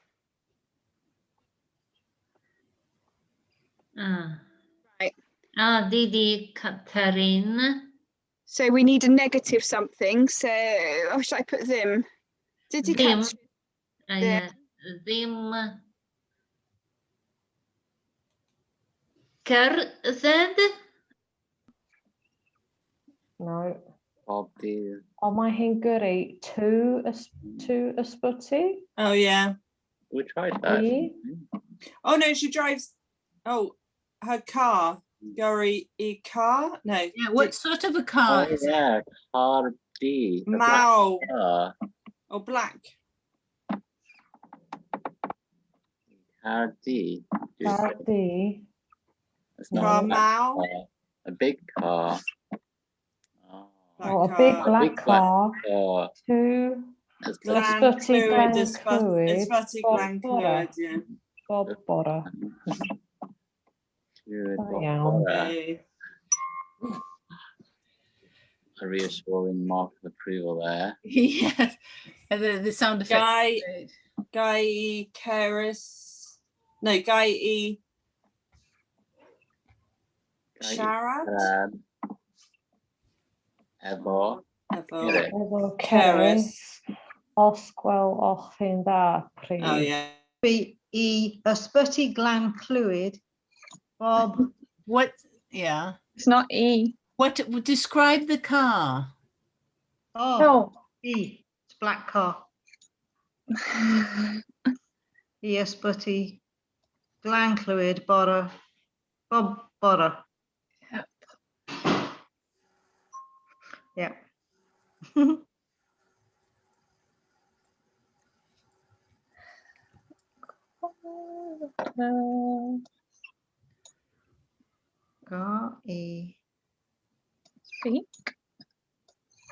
Right. Didi Catherine. So we need a negative something. So how should I put them? Did he Them. catch Yeah. Them. Said. No. Bobby. On my hinguri, two ysbyty. Oh, yeah. We tried that. Oh, no, she drives. Oh, her car. Gary, car? No. Yeah, what sort of a car Oh, is it? yeah, car D. a black Mao. car. Or black. Car D. Cardi. It's Car not a black Mao. car, a big car. Oh, a big black car. car. Two Glen ysbyty Clwyd, Glen Ysbyty Clwyd. Glen Clwyd, yeah. Bob Bora. Iawn. Okay. A reassuring mark of approval there. Yes, and the sound effect. Guy E. Keris. No, Guy E. Sharad. Efo. Efo Ceres. Osgwel ochyn dda, pryd. Oh, yeah. I ysbyty Glen Clwyd. Bob. What? Yeah. It's not E. What? Describe the car. Oh, No. E. It's black car. I ysbyty Glen Clwyd, Bora. Bob Bora. Yeah. Ga I Speak.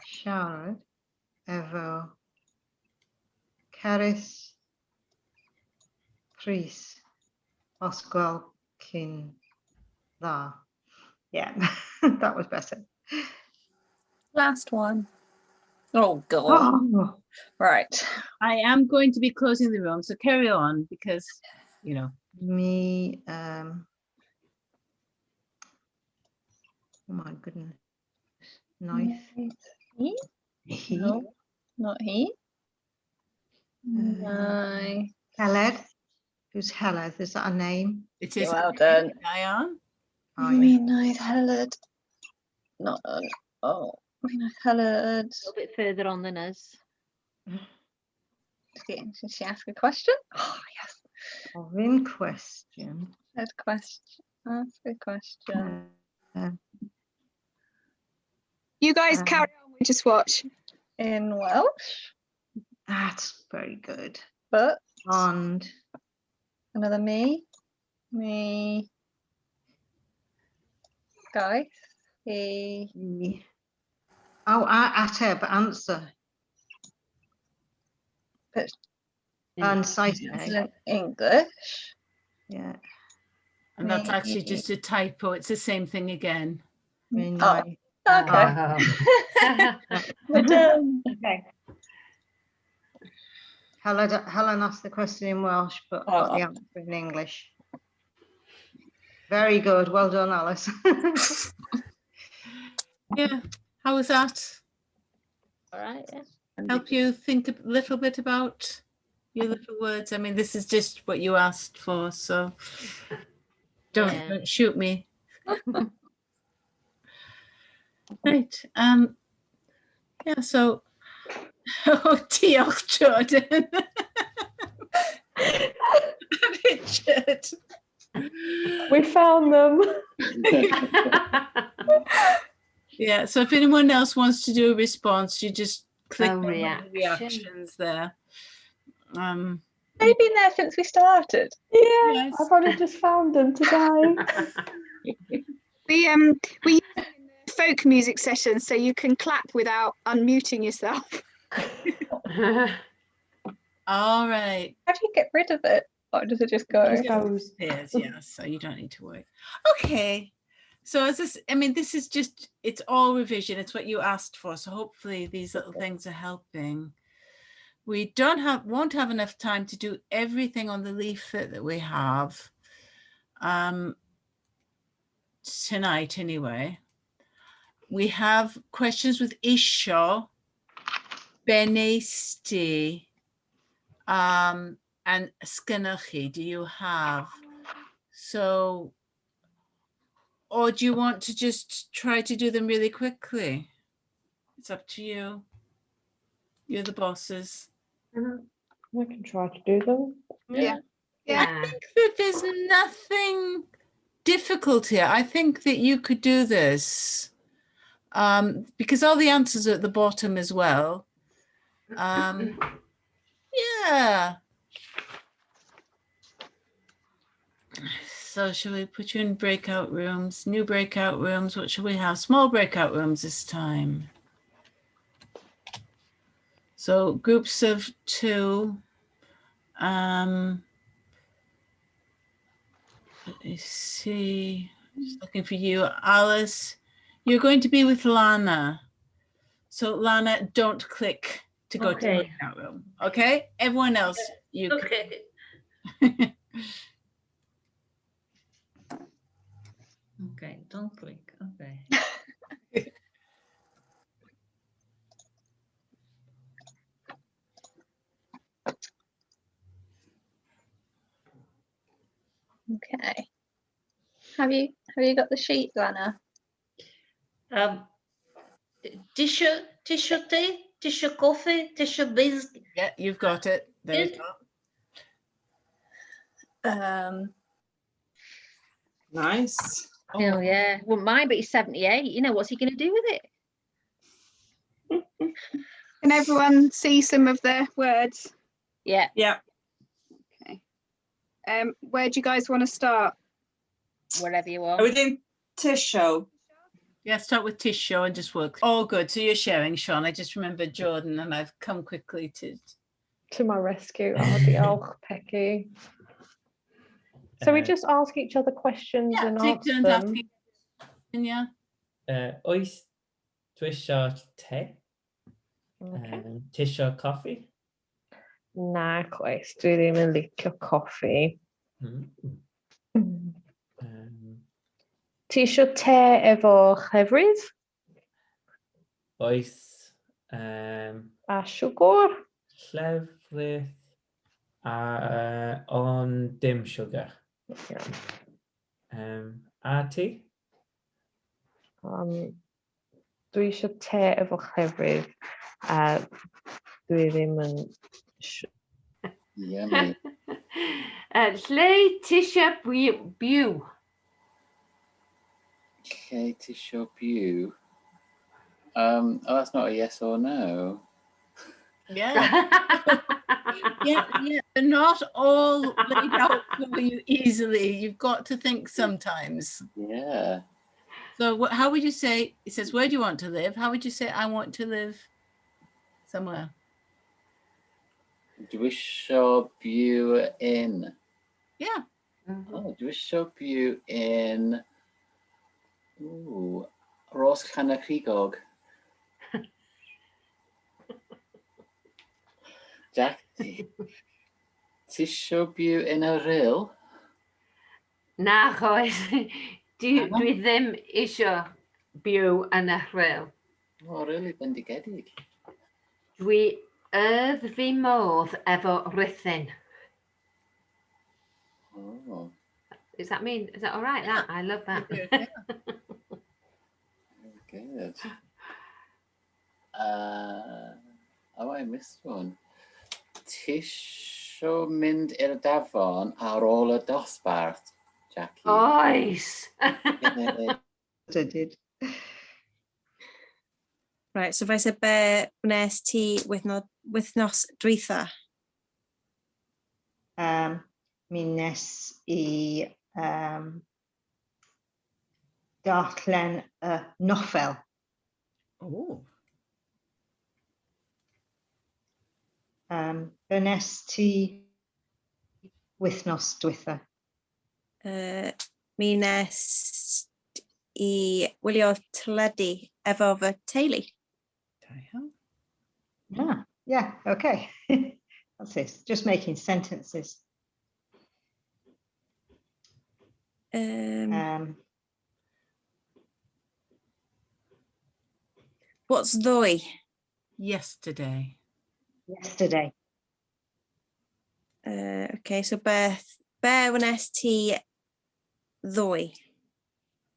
siarad efo Ceres Pris Osgwel cyn dda. Yeah, that was better. Last one. Oh, God. Oh. Right. I am going to be closing the room, so carry on because, you know. Me, oh my goodness. Nice. He? He. No, not he. No. Heled. Who's Heled? Is that a name? It is. Well done. Diane. Oh, Me yeah. neither Heled. Not done. Oh, me neither Heled. A little bit further on than us. Did she ask a question? Oh, yes. Ofyn question. Good question. Ask a question. You guys carry on, we just watch. In Welsh. That's very good. But. And. Another me. Me. Guys. He. Oh, ateb, answer. But. And Saesneg. English. Yeah. And that's actually just a typo. It's the same thing again. Oh, okay. We're done. Okay. Helen asked the question in Welsh, but got the answer in English. Very good. Well done, Alice. Yeah. How was that? All right. Yeah. Help you think a little bit about your little words? I mean, this is just what you asked for, so don't shoot me. Right. Yeah, so diolch, Jordan. Richard. We found them. Yeah, so if anyone else wants to do a response, you just click on the reaction. reactions there. They've been there since we started. Yeah, Yes. I've only just found them today. We use them in the folk music session, so you can clap without unmuting yourself. All right. How do you get rid of it? Or does it just go? It goes. Yes, yes. So you don't need to worry. Okay. So as this, I mean, this is just, it's all revision. It's what you asked for. So hopefully these little things are helping. We won't have enough time to do everything on the leaflet that we have tonight anyway. We have questions with isio, benesti, and sgynnoch. Do you have? So, or do you want to just try to do them really quickly? It's up to you. You're the bosses. We can try to do them. Yeah. I think that there's nothing difficult here. I think that you could do this because all the answers are at the bottom as well. Yeah. So shall we put you in breakout rooms, new breakout rooms? What shall we have? Small breakout rooms this time. So groups of 2. Let me see. Just looking for you, Alice. You're going to be with Lana. So Lana, don't click to go to the breakout room. Okay? Everyone else, you Okay. Okay, don't click. Okay. Okay. Have you got the sheet, Lana? Tissue tea, tissue coffee, tissue biscuit. Yeah, you've got it. There we go. Nice. Oh yeah, wouldn't mind, but he's 78. You know, what's he going to do with it? Can everyone see some of the words? Yeah. Yeah. Okay. Where do you guys want to start? Wherever you are. Are we doing tissue? Yeah, start with tissue and just work. Oh, good. So you're sharing, Sean. I just remembered Jordan and I've come quickly to my rescue. Oh, diolch, Pegi. So we just ask each other questions and take answer turns them. asking. Yeah. Oes dwisio te? Okay. Tisio coffee? Na, chwaith, dwi ddim yn licio coffi. Ti isio te efo llefrith? Oes A siwgr? llefrith on dim sugar. A ti? Dwi isio te efo llefrith a dwi ddim yn Yummy. Lle tisio byw? Okay, tissue bew. Oh, that's not a yes or no. Yeah. yeah. They're not all laid out for you easily. You've got to think sometimes. Yeah. So how would you say, it says, where do you want to live? How would you say, I want to live somewhere? Dwisio bew in. Yeah. Oh, dwisio bew in. Ooh, Ros Llanachrigog. Jack, tisio bew in a ril? Na, choes. Dwi ddim isio byw yn y rhyl. Oh, really bendigedig. Dwi fy modd efo rhythyn. Oh. Is that all right? That I love that. Very good. Oh, I missed one. Tisio mynd i'r dafon ar ôl y dosbarth, Jackie. Oes. I did. Right, so if I said be wnes ti wythnos dwytha? Mi nes I darllen y noffel. Oh. Be nes ti wythnos diwetha? Mi nes I wylio teledu efo fy teulu. Yeah, okay. That's it. Just making sentences. What's ddwy? Yesterday. Yesterday. Okay, so beth, be wnes ti ddwy?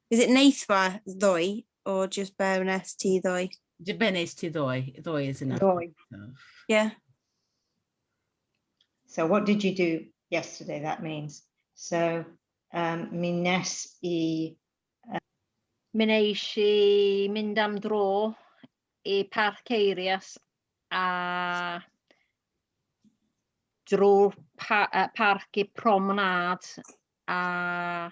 Is it neithfa ddwy or just be wnes ti ddwy? Be nes ti ddoe? Ddoe is enough. Ddoe. Yeah. So what did you do yesterday? That means. So mi nes I mi neis I mynd am dro I Parc Eirias a drwy'r parc I promenad a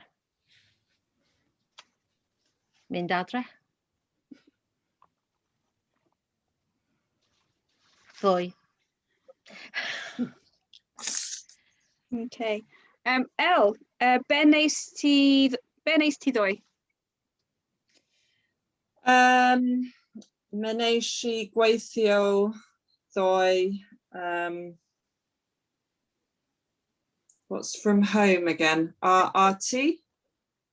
mynd adre. Ddwy. Okay. El, be wnes ti ddwy? Me wnes I gweithio ddoe. What's from home again? RT?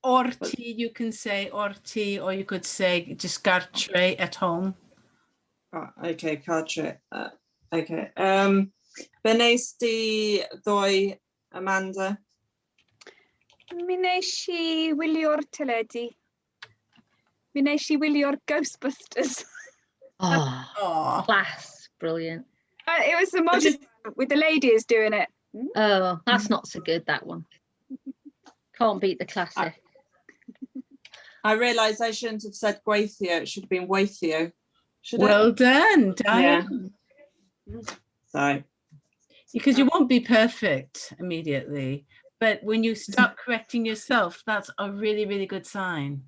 Orti, you can say orti, or you could say just gartre at home. Oh, okay, cartre. Okay. Be wnes ti ddoe, Amanda? Mi wnes I wylio'r teledu. Mi wnes I wylio'r Ghostbusters. Oh, class. Brilliant. It was the model with the ladies doing it. Oh, that's not so good, that one. Can't beat the classic. I realised I shouldn't have said gweithio. It should have been weithio. Well done, Diane. Yeah. So. Because you won't be perfect immediately, but when you start correcting yourself, that's a really, really good sign.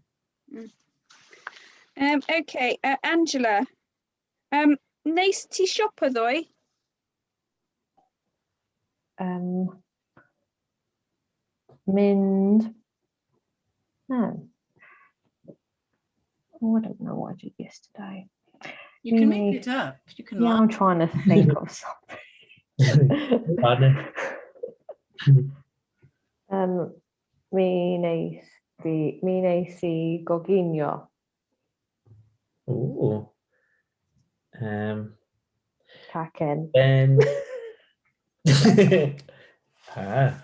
Okay, Angela. Wnes ti siopa ddoe? Mynd. No. Oh, I don't know what I did yesterday. You can make it up. You can. Yeah, I'm trying to think of something. Mi nes I goginio. Ooh. Cacen. Ben. Ah.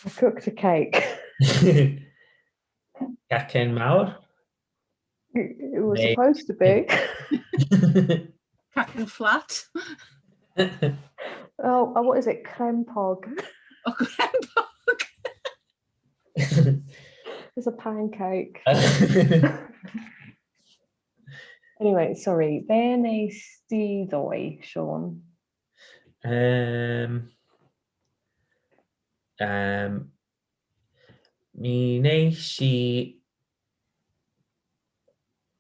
I cooked a cake. Cacen mawr. It was supposed to be. Cacen flat. Oh, what is it? Crempog. Oh, crempog. It's a pancake. Anyway, sorry. Be nes ti ddoe, Sean? Mi nes I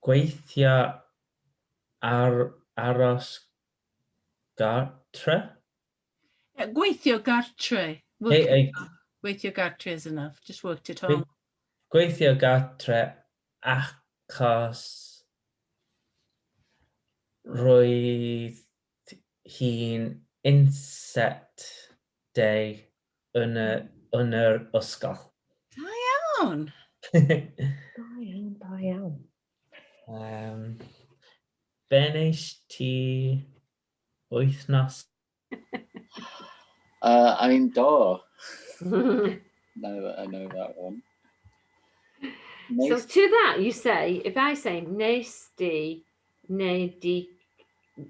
gweithio aros gartre. Gweithio gartre. Gweithio gartre is enough. Just worked it home. Gweithio gartre achos roedd hi'n inset day yn yr ysgol. Da iawn. Da iawn. Be nes ti wythnos? I mean, do. I know that one. So to that you say, if I say nes di neu di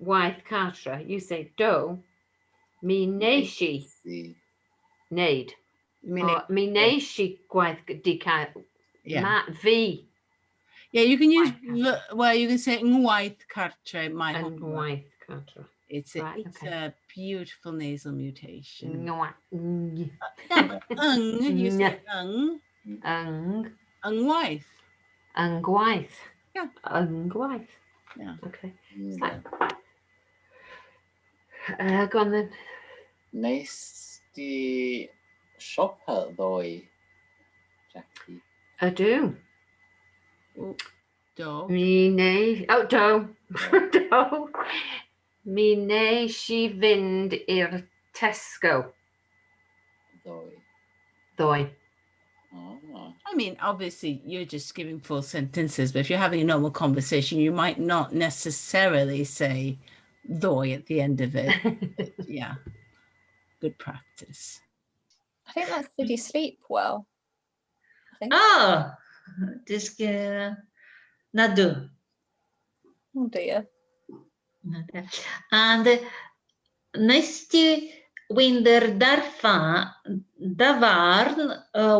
waith cartre, you say do, mi nes I wneud. Mi nes I gwaith di cael. Yeah. Fi. Yeah, you can use, well, you can say ngwaith cartre, my homework. Ngwaith cartre. It's Right, it's okay. a beautiful nasal mutation. Nwah. You say ungwaith. Ungwaith. Yeah. Ungwaith. Yeah. Okay. Yeah. Go on then. Nes di siopa ddoe, Jackie? Do. Do. Mi neu... Oh, do. Do. Mi nes I fynd i'r Tesco. Ddoe. Ddoe. Oh. I mean, obviously, you're just giving full sentences, but if you're having a normal conversation, you might not necessarily say ddoe at the end of it. But yeah, good practice. I think that's did you sleep well? I think. Oh, this Nadu. Oh dear. And nes ti wynder dafarn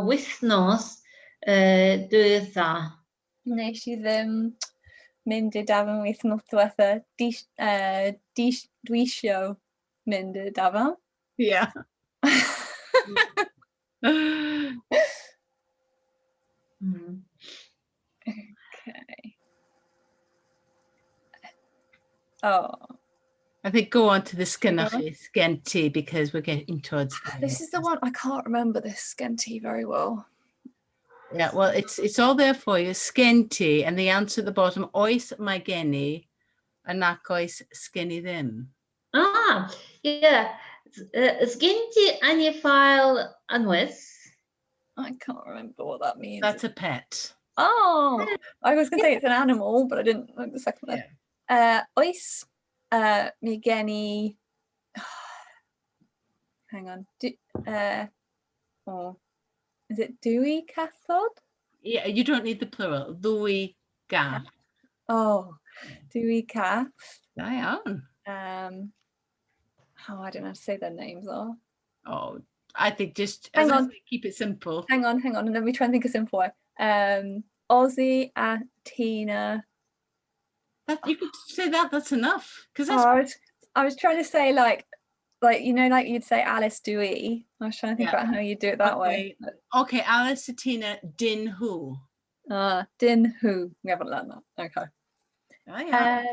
wythnos dwytha? Nes i ddim mynd i dafarn wythnos diwetha. Dwisio mynd i dafarn. Yeah. Okay. Oh. I think go on to the skenty because we're getting towards the This is the one I can't remember this skenty very well. Yeah, well, it's all there for you. Skenty, and the answer at the bottom, oes mae geni, a nac oes sgeni ddim. Ah, yeah. Sginti anifile anwys. I can't remember what that means. That's a pet. Oh, I was going to say it's an animal, but I didn't like the second one. Oes mae geni. Hang on. Is it dwy cathod? Yeah, you don't need the plural. Ddwy gath. Oh, dwy cath. Da iawn. Oh, I don't know how to say their names are. Oh, I think just Hang on. Keep it simple. Hang on, and then we try and think of simple way. Ozzy a Tina. You could say that. That's enough. Because I was trying to say like you know, like you'd say Alice Dewey. I was trying to think about how you do it that way. Okay, Alice a Tina din who. Din who. We haven't learned that. Okay. Oh, yeah.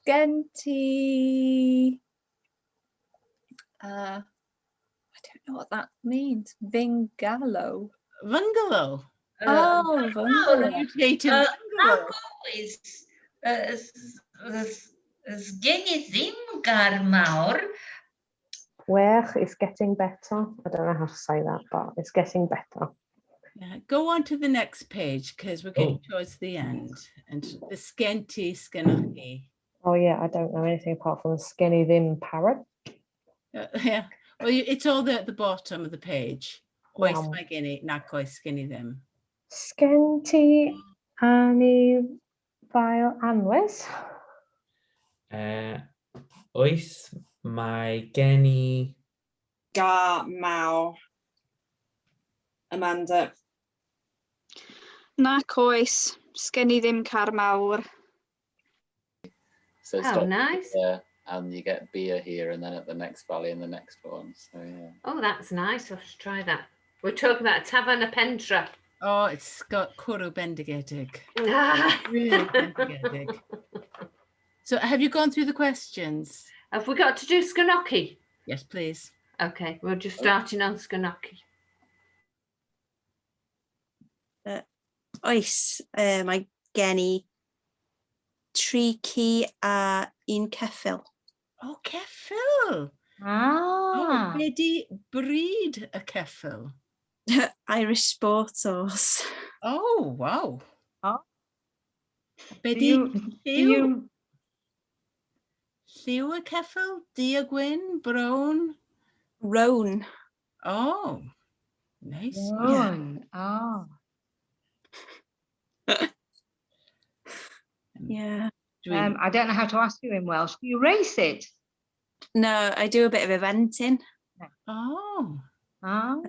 Skenty. I don't know what that means. Vingalo. Bungalow. Oh, bungalow. Mutated bungalow. Sgeni ddim garmawr. Wech is getting better. I don't know how to say that, but it's getting better. Yeah, go on to the next page because we're getting towards the end. And the skenty skenaki. Oh yeah, I don't know anything apart from skinny thin parrot. Yeah, well, it's all there at the bottom of the page. Oes Wow. mae geni, nac oes skinny them. Skenty ani file anwes. Oes mae geni... Ga maw. Amanda. Nac oes, sgen I ddim car mawr. So Oh, nice. There, and you get beer here and then at the next valley and the next one. So yeah. Oh, that's nice. I'll have to try that. We're talking about Tafarn y Pentra. Oh, it's got cwrw bendigedig. Ah. Really bendigedig. So have you gone through the questions? Have we got to do Sganoki? Yes, please. Okay, we're just starting on Sganoki. Oes, mae gen I 3 ci a 1 ceffyl. Oh, ceffyl. Oh, be di bryd y ceffyl? Irish Sport Horse. Oh, wow. Oh. Be Do di you- lliw y ceffyl? Du a gwyn? Brown? Roan. Oh, nice. Roan. Oh. Yeah. I don't know how to ask you in Welsh. Do you race it? No, I do a bit of eventing. Oh. Oh.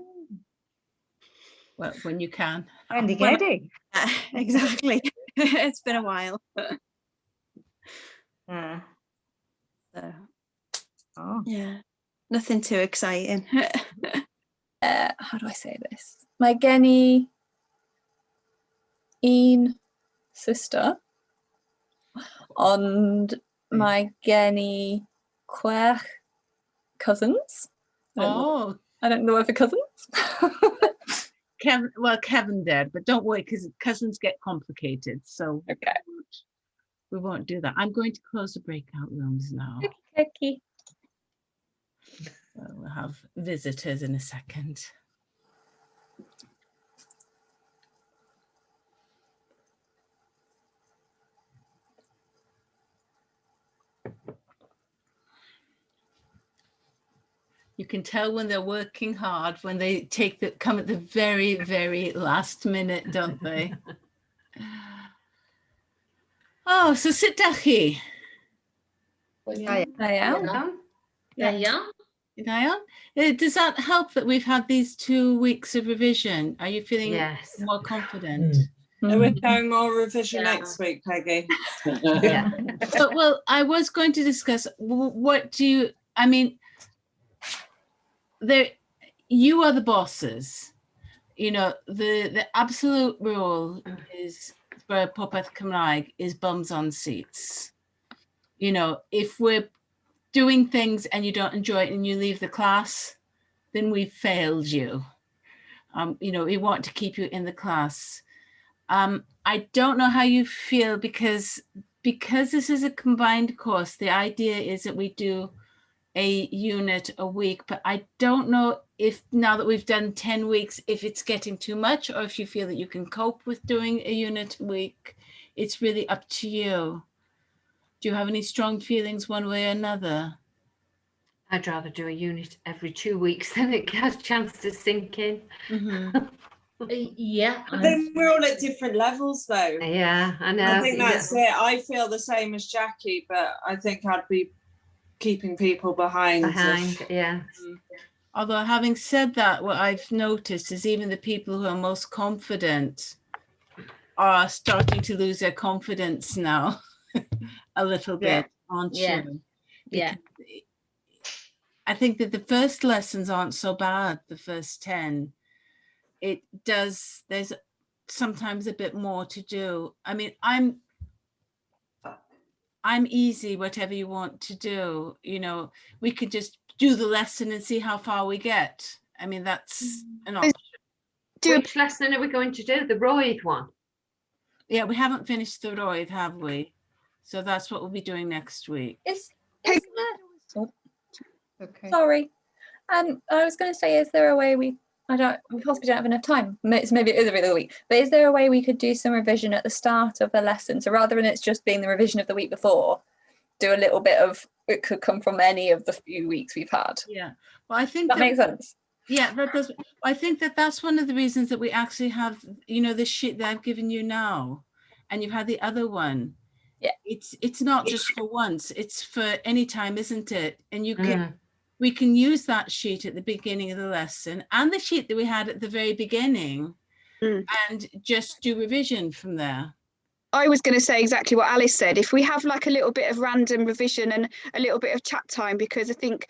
Well, when you can. Bendigedig. Exactly. It's been a while. So, Oh, Yeah, nothing too exciting. How do I say this? My Genny un sister and my Genny Chwech cousins. Oh, I don't know if they're cousins. Kevin did, but don't worry because cousins get complicated. So Okay. we won't do that. I'm going to close the breakout rooms now. Okay. So we'll have visitors in a second. You can tell when they're working hard when they come at the very, very last minute, don't they? Oh, so sit down here. yeah. I am. Does that help that we've had these 2 weeks of revision? Are you feeling Yes. more confident? Are we going more revision next week, Peggy? Yeah. Well, I was going to discuss what do you, I mean, you are the bosses. You know, the absolute rule is for Popeth Cymraeg is bums on seats. You know, if we're doing things and you don't enjoy it and you leave the class, then we've failed you. You know, we want to keep you in the class. I don't know how you feel because this is a combined course. The idea is that we do a unit a week, but I don't know if now that we've done 10 weeks, if it's getting too much or if you feel that you can cope with doing a unit a week. It's really up to you. Do you have any strong feelings one way or another? I'd rather do a unit every 2 weeks than it has a chance to sink in. Yeah. I think we're all at different levels though. Yeah, I know. I think that's it. I feel the same as Jackie, but I think I'd be keeping people behind. Yeah. Although having said that, what I've noticed is even the people who are most confident are starting to lose their confidence now a little bit, aren't you? Yeah. I think that the first lessons aren't so bad, the first 10. There's sometimes a bit more to do. I mean, I'm easy, whatever you want to do. You know, we could just do the lesson and see how far we get. I mean, that's an option. Which lesson are we going to do? The Royd one? Yeah, we haven't finished the Royd, have we? So that's what we'll be doing next week. Okay. Sorry. I was going to say, is there a way we possibly don't have enough time. Maybe it is every other week. But is there a way we could do some revision at the start of the lesson? So rather than it's just being the revision of the week before, do a little bit of, it could come from any of the few weeks we've had. Yeah. Well, I think that makes sense. Yeah, that does. I think that's one of the reasons that we actually have, you know, this sheet that I've given you now, and you've had the other one. Yeah. It's not just for once, it's for any time, isn't it? And you can we can use that sheet at the beginning of the lesson and the sheet that we had at the very beginning and just do revision from there. I was going to say exactly what Alice said. If we have like a little bit of random revision and a little bit of chat time, because I think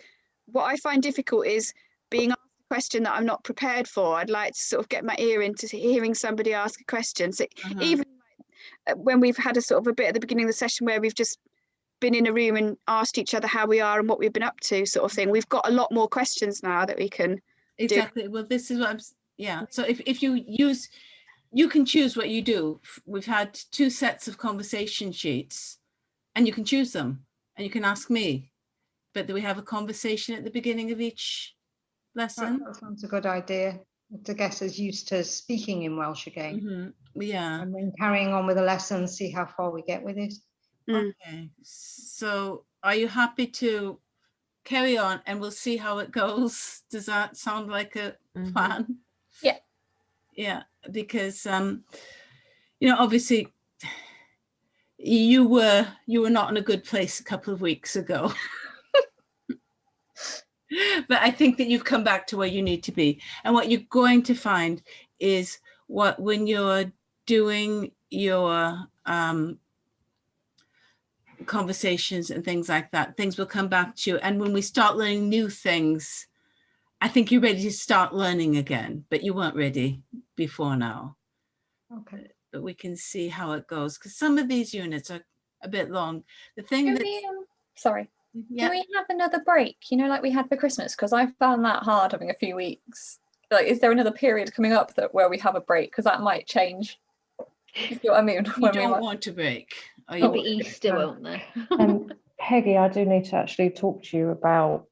what I find difficult is being asked a question that I'm not prepared for. I'd like to sort of get my ear into hearing somebody ask a question. So even when we've had a sort of a bit at the beginning of the session where we've just been in a room and asked each other how we are and what we've been up to, sort of thing, we've got a lot more questions now that we can do. Well, this is what I'm so if you use, you can choose what you do. We've had 2 sets of conversation sheets and you can choose them and you can ask me, but do we have a conversation at the beginning of each lesson? That sounds a good idea, to get us used to speaking in Welsh again. Yeah. And then carrying on with the lesson, see how far we get with it. Okay, so are you happy to carry on and we'll see how it goes? Does that sound like a plan? Yeah. Yeah, because you know, obviously you were not in a good place a couple of weeks ago. But I think that you've come back to where you need to be. And what you're going to find is when you're doing your conversations and things like that. Things will come back to you. And when we start learning new things, I think you're ready to start learning again, but you weren't ready before now. Okay. But we can see how it goes, because some of these units are a bit long. The thing Do that, we, sorry, yeah, do we have another break, you know, like we had for Christmas? Because I found that hard having a few weeks. Like, is there another period coming up that where we have a break? Because that might change. You see what I mean? you don't want to break. Or you It'll be want- Easter, won't there? Peggy, I do need to actually talk to you about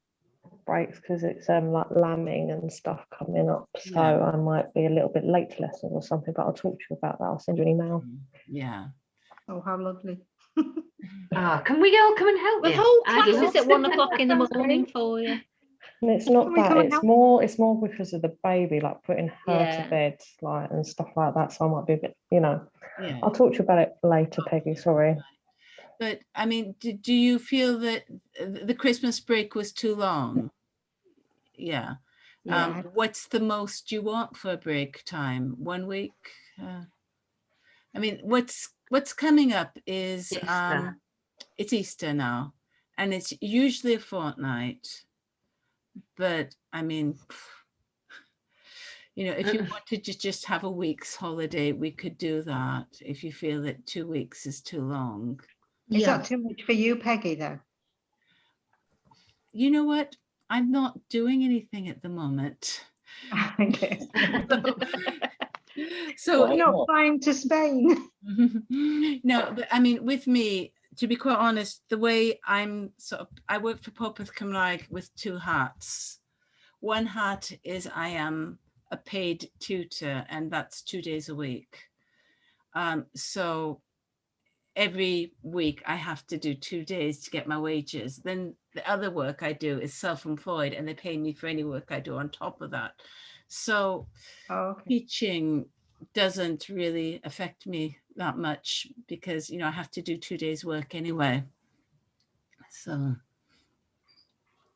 breaks because it's like lambing and stuff coming up. So Yeah. I might be a little bit late to lessons or something, but I'll talk to you about that. I'll send you an email. Yeah. Oh, how lovely. Oh, can we all come and help The you? whole I'd class love is at to. 1 o'clock in the morning for you. And it's Can not we that, come and it's help? more because of the baby, like putting her Yeah. to bed, like, and stuff like that. So I might be a bit, you know, Yeah. I'll talk to you about it later, Peggy, sorry. But I mean, do you feel that the Christmas break was too long? Yeah. Yeah. What's the most you want for a break time? 1 week? I mean, what's coming up is Easter. it's Easter now, and it's usually a fortnight. But I mean, you know, if you wanted to just have a week's holiday, we could do that. If you feel that 2 weeks is too long. Is Yeah. that too much for you, Peggy, though? You know what? I'm not doing anything at the moment. Okay. So Why not flying to Spain? no, but I mean, with me, to be quite honest, the way I'm I work for Popeth Cymraeg with 2 hats. One hat is I am a paid tutor, and that's 2 days a week. So every week I have to do 2 days to get my wages. Then the other work I do is self-employed, and they pay me for any work I do on top of that. So teaching doesn't really affect me that much because, you know, I have to do 2 days work anyway. So,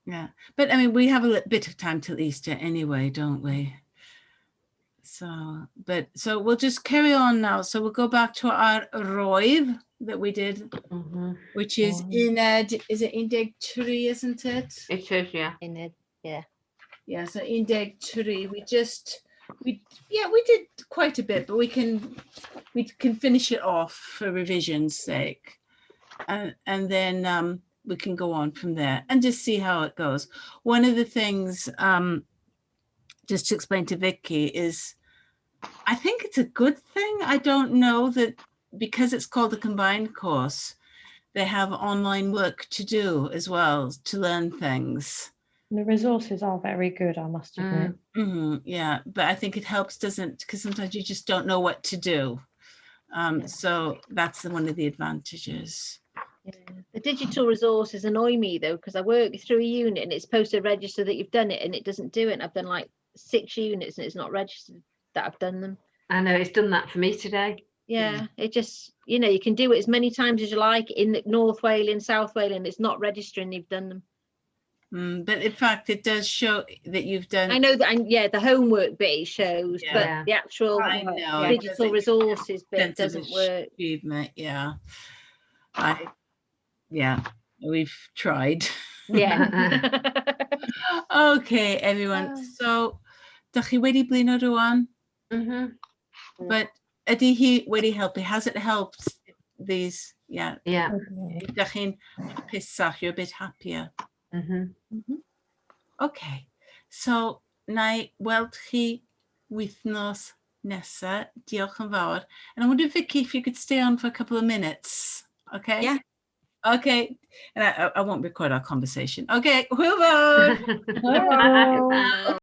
yeah. But I mean, we have a bit of time till Easter anyway, don't we? So, so we'll just carry on now. So we'll go back to our roiv that we did, which is is it Indeg 3, isn't it? It is, yeah. Yeah. Yeah, so Indeg 3, we did quite a bit, but we can finish it off for revision's sake. And then we can go on from there and just see how it goes. One of the things, just to explain to Vicky, is I think it's a good thing. I don't know that because it's called a combined course, they have online work to do as well to learn things. The resources are very good, I must admit. Yeah, but I think it helps, doesn't, because sometimes you just don't know what to do. So that's one of the advantages. Yeah. The digital resources annoy me though, because I work through a unit and it's supposed to register that you've done it and it doesn't do it. And I've done like 6 units and it's not registered that I've done them. I know, it's done that for me today. Yeah, it just, you know, you can do it as many times as you like in the North Wales, South Wales, and it's not registering you've done them. But in fact, it does show that you've done. I know that, and yeah, the homework bit shows, Yeah. but the actual I know, digital resources bit sense of doesn't work. achievement, yeah. Yeah, we've tried. Yeah. Okay, everyone. So, dach chi wedi blino rŵan? But ydy hi wedi helpu? Has it helped these? Yeah. Yeah. Dach chi'n hapusach? You're a bit happier. Okay. So, na I weld chi wythnos nesa. Diolch yn fawr. And I wonder, Vicky, if you could stay on for a couple of minutes. Okay. Yeah. Okay. And I won't record our conversation. Okay. Hwyl fawr. Bye.